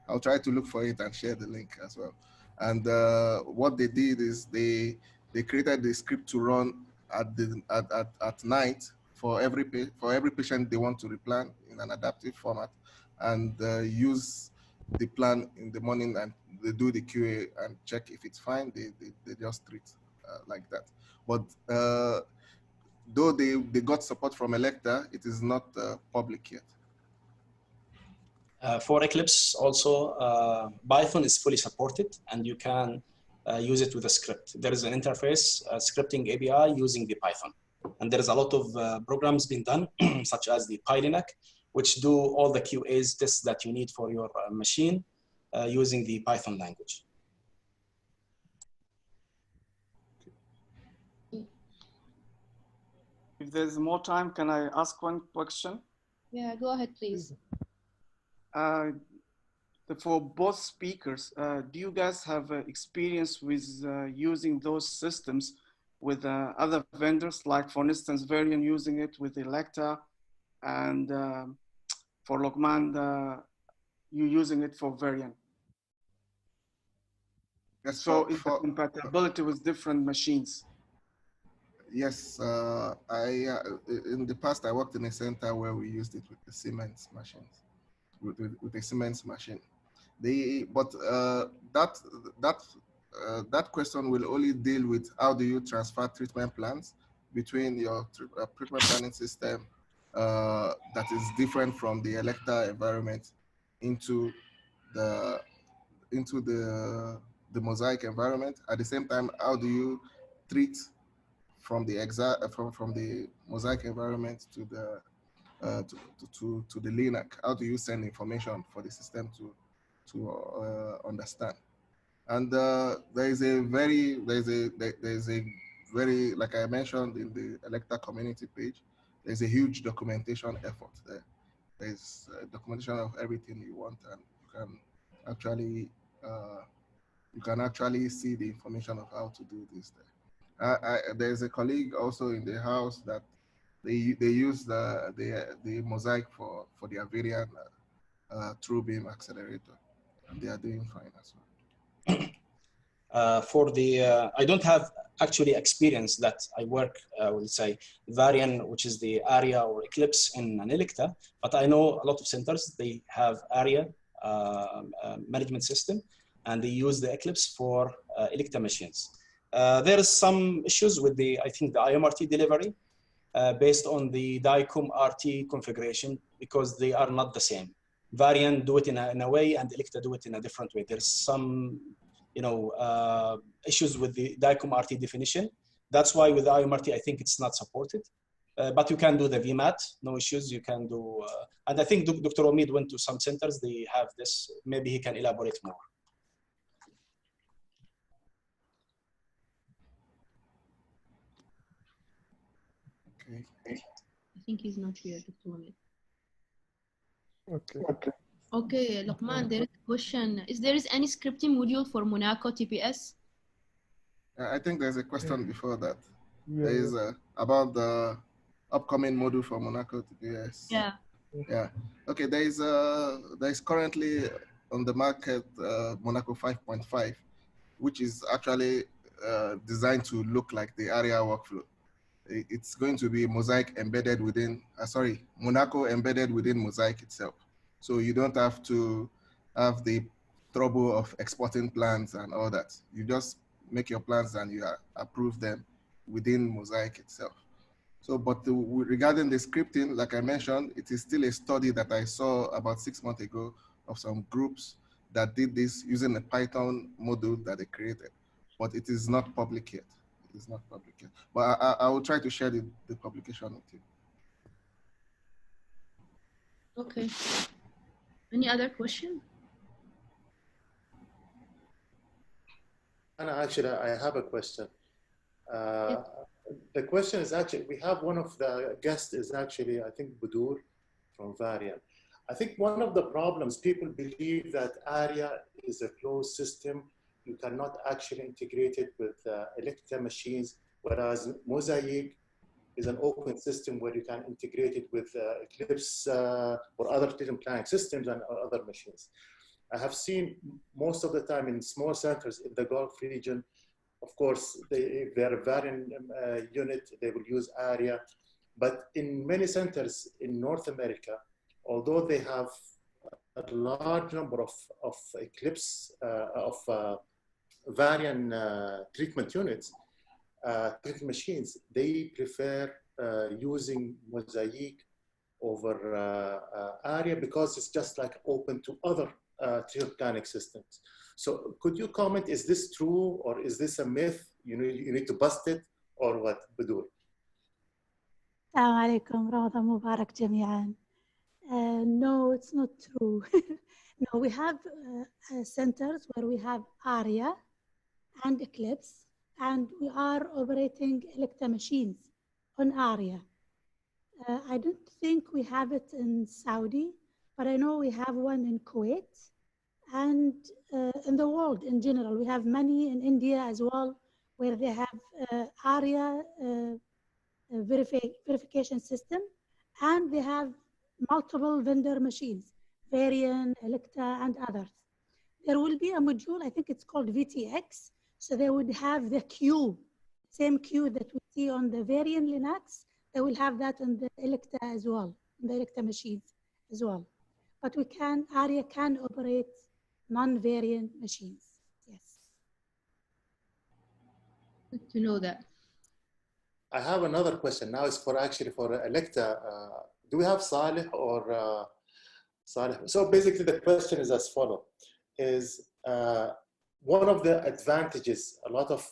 [SPEAKER 3] I'll try to look for it and share the link as well. And what they did is they created the script to run at night for every patient they want to replan in an adaptive format, and use the plan in the morning, and they do the QA and check if it's fine. They just treat like that. But though they got support from Electa, it is not public yet.
[SPEAKER 2] For Eclipse also, Python is fully supported, and you can use it with a script. There is an interface, a scripting API using the Python. And there is a lot of programs being done, such as the PyLinac, which do all the QAs tests that you need for your machine using the Python language.
[SPEAKER 5] If there's more time, can I ask one question?
[SPEAKER 1] Yeah, go ahead, please.
[SPEAKER 5] For both speakers, do you guys have experience with using those systems with other vendors, like for instance, Varian using it with Electa, and for Lookman, you using it for Varian?
[SPEAKER 3] Yes,
[SPEAKER 5] so is the compatibility with different machines?
[SPEAKER 3] Yes, in the past I worked in a center where we used it with the Siemens machines, with a Siemens machine. That question will only deal with how do you transfer treatment plans between your treatment planning system that is different from the Electa environment into the MOSAIQ environment. At the same time, how do you treat from the MOSAIQ environment to the Linux? How do you send information for the system to understand? And there is a very, like I mentioned in the Electa community page, there's a huge documentation effort there. There's documentation of everything you want, and you can actually see the information of how to do this there. There's a colleague also in the house that they use the MOSAIQ for their Varian true beam accelerator, and they are doing fine as well.
[SPEAKER 2] I don't have actually experience that I work with, say, Varian, which is the Aria or Eclipse in an Electa, but I know a lot of centers, they have Aria management system, and they use the Eclipse for Electa machines. There is some issues with I think the IMRT delivery. based on the DICOM RT configuration because they are not the same. Variant do it in a way and Electa do it in a different way. There's some, issues with the DICOM RT definition. That's why with the IOMRT, I think it's not supported. But you can do the VMAT, no issues. You can do, and I think Dr. Omid went to some centers, they have this. Maybe he can elaborate more.
[SPEAKER 3] Okay.
[SPEAKER 1] I think he's not here, Dr. Omid.
[SPEAKER 4] Okay.
[SPEAKER 1] Okay, Lookman, there is a question. Is there any scripting module for MOSAIQ TPS?
[SPEAKER 3] I think there's a question before that.
[SPEAKER 4] Yeah.
[SPEAKER 3] There is about the upcoming module for MOSAIQ TPS.
[SPEAKER 1] Yeah.
[SPEAKER 3] Yeah. Okay. There is currently on the market MOSAIQ 5.5, which is actually designed to look like the Aria workflow. It's going to be MOSAIQ embedded within. MOSAIQ embedded within MOSAIQ itself. So you don't have to have the trouble of exporting plans and all that. You just make your plans and you approve them within MOSAIQ itself. So, but regarding the scripting, like I mentioned, it is still a study that I saw about 6 months ago of some groups that did this using a Python module that they created, but it is not public yet. It is not public yet. But I will try to share the publication with you.
[SPEAKER 1] Okay. Any other question?
[SPEAKER 6] Anna, actually, I have a question. The question is actually, we have one of the guests is actually, I think, Budur from Varian. I think one of the problems, people believe that Aria is a closed system. You cannot actually integrate it with Electa machines, whereas MOSAIQ is an open system where you can integrate it with Eclipse or other treatment planning systems and other machines. I have seen most of the time in small centers in the Gulf region, of course, if they're a Varian unit, they will use Aria. But in many centers in North America, although they have a large number of Eclipse, Varian treatment units, treatment machines, they prefer using MOSAIQ over Aria because it's just like open to other treatment planning systems. So could you comment, is this true or is this a myth? You need to bust it or what, Budur?
[SPEAKER 7] السلام عليكم رمضان مبارك جميعا. No, it's not true. No, we have centers where we have Aria and Eclipse, and we are operating Electa machines on Aria. I don't think we have it in Saudi, but I know we have one in Kuwait and in the world in general. We have many in India as well, where they have Aria verification system, and they have multiple vendor machines, Varian, Electa, and others. There will be a module, I think it's called VTX, so they would have the queue, same queue that we see on the Varian Linux, they will have that on the Electa as well, the Electa machines as well. But Aria can operate non-Varian machines, yes.
[SPEAKER 1] Good to know that.
[SPEAKER 6] I have another question. Now it's for Electa. Do we have Saleh or Saleh? So basically the question is as follows, is one of the advantages a lot of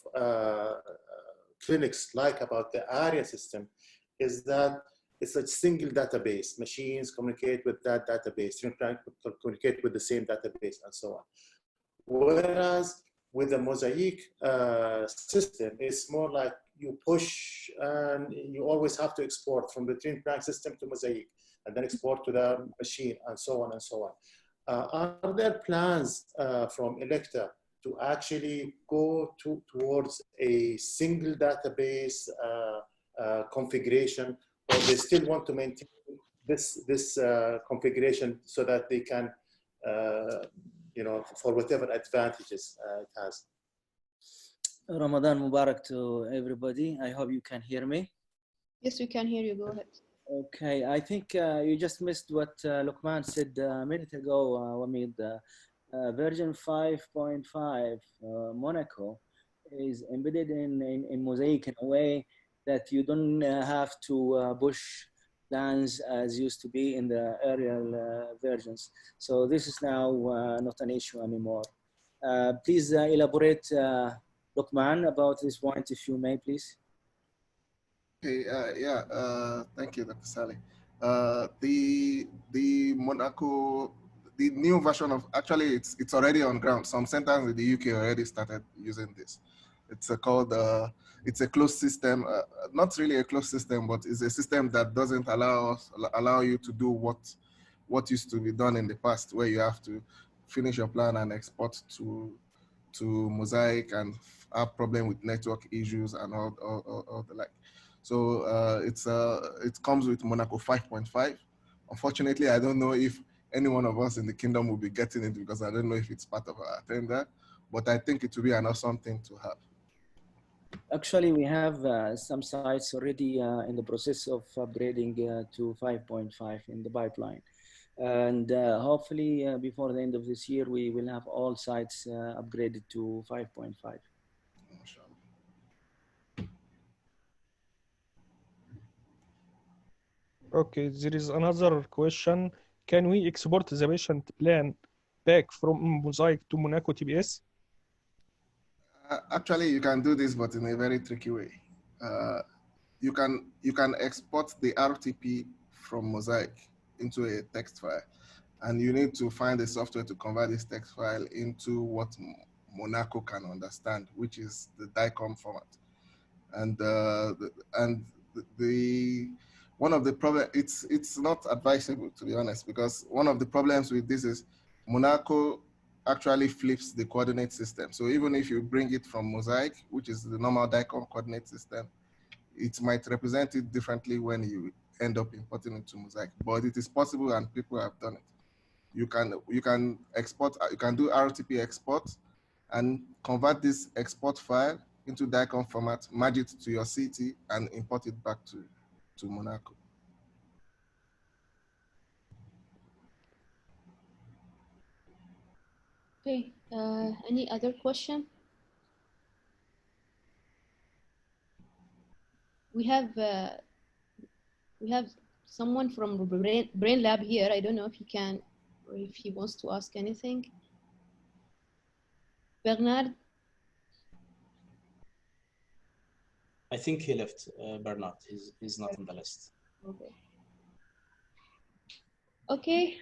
[SPEAKER 6] clinics like about the Aria system is that it's a single database. Machines communicate with that database, communicate with the same database and so on. Whereas with the MOSAIQ system, it's more like you push and you always have to export from the treatment planning system to MOSAIQ and then export to the machine and so on and so on. Are there plans from Electa to actually go towards a single database configuration, or they still want to maintain this configuration so that they can, for whatever advantages it has?
[SPEAKER 8] Ramadan Mubarak to everybody. I hope you can hear me.
[SPEAKER 1] Yes, we can hear you. Go ahead.
[SPEAKER 8] Okay, I think you just missed what Lookman said a minute ago, Wamid. Version 5.5 Monaco is embedded in MOSAIQ in a way that you don't have to push plans as used to be in the aerial versions. So this is now not an issue anymore. Please elaborate, Lookman, about this point, if you may, please.
[SPEAKER 3] Okay, thank you, Dr. Saleh. The Monaco, the new version of, actually it's already on ground. Some centers in the UK already started using this. It's it's a closed system, not really a closed system, but it's a system that doesn't allow you to do what used to be done in the past, where you have to finish your plan and export to MOSAIQ and have problem with network issues and all the like. So it comes with Monaco 5.5. Unfortunately, I don't know if any one of us in the kingdom will be getting it because I don't know if it's part of our tender, but I think it will be an awesome thing to have.
[SPEAKER 8] Actually, we have some sites already in the process of upgrading to 5.5 in the pipeline. And hopefully before the end of this year, we will have all sites upgraded to 5.5.
[SPEAKER 4] Okay, there is another question. Can we export the patient plan back from MOSAIQ to Monaco TBS?
[SPEAKER 3] Actually, you can do this, but in a very tricky way. You can export the RTP from MOSAIQ into a text file, and you need to find a software to convert this text file into what Monaco can understand, which is the DICOM format. And one of the problems, it's not advisable, to be honest, because one of the problems with this is Monaco actually flips the coordinate system. So even if you bring it from MOSAIQ, which is the normal DICOM coordinate system, it might represent it differently when you end up importing it to MOSAIQ. But it is possible, and people have done it. You can export, you can do RTP export and convert this export file into DICOM format, merge it to your CT, and import it back to Monaco.
[SPEAKER 1] Okay, any other question? We have someone from Brain Lab here. I don't know if he can, or if he wants to ask anything. Bernard?
[SPEAKER 2] I think he left, Bernard. He's not on the list.
[SPEAKER 1] Okay. Okay.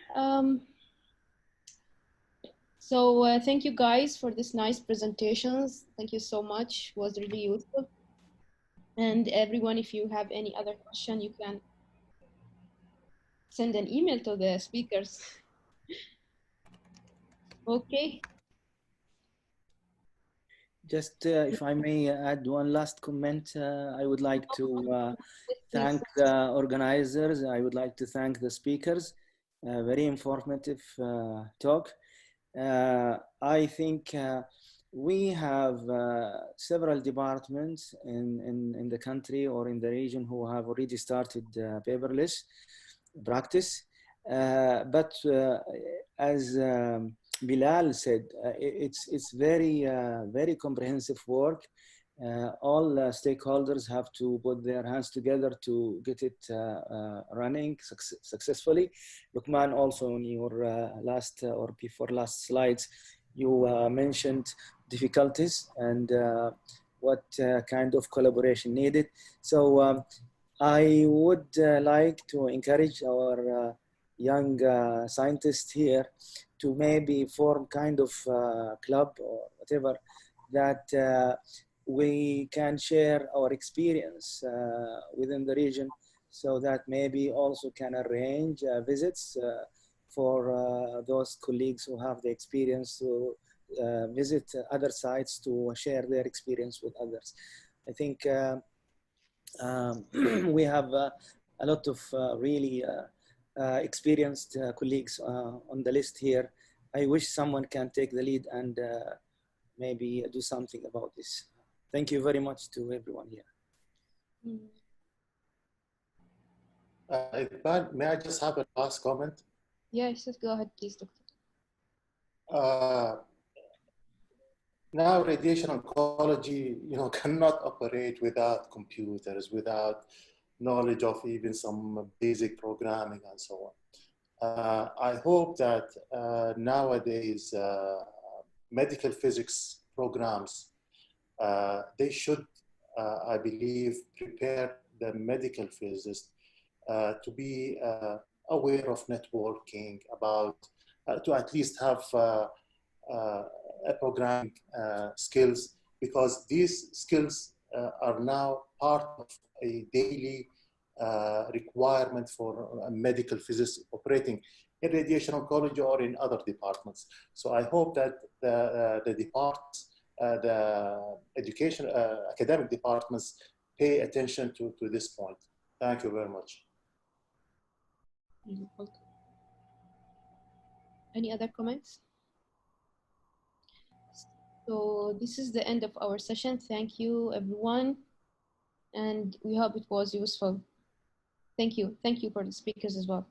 [SPEAKER 1] So thank you guys for this nice presentations. Thank you so much. It was really useful. And everyone, if you have any other question, you can send an email to the speakers. Okay.
[SPEAKER 8] Just if I may add one last comment, I would like to thank the organizers. I would like to thank the speakers. Very informative talk. I think we have several departments in the country or in the region who have already started paperless practice. But as Bilal said, it's very comprehensive work. All stakeholders have to put their hands together to get it running successfully. Lookman, also in your last or before last slides, you mentioned difficulties and what kind of collaboration needed. So I would like to encourage our young scientists here to maybe form kind of club or whatever that we can share our experience within the region, so that maybe also can arrange visits for those colleagues who have the experience to visit other sites to share their experience with others. I think we have a lot of really experienced colleagues on the list here. I wish someone can take the lead and maybe do something about this. Thank you very much to everyone here.
[SPEAKER 6] May I just have a last comment?
[SPEAKER 1] Yes, just go ahead, please, Doctor.
[SPEAKER 6] Now radiation oncology, cannot operate without computers, without knowledge of even some basic programming and so on. I hope that nowadays medical physics programs, they should, I believe, prepare the medical physicists to be aware of networking, about to at least have programming skills, because these skills are now part of a daily requirement for a medical physicist operating in radiation oncology or in other departments. So I hope that the departments, the education, academic departments pay attention to this point. Thank you very much.
[SPEAKER 1] Any other comments? So this is the end of our session. Thank you, everyone. And we hope it was useful. Thank you. Thank you for the speakers as well.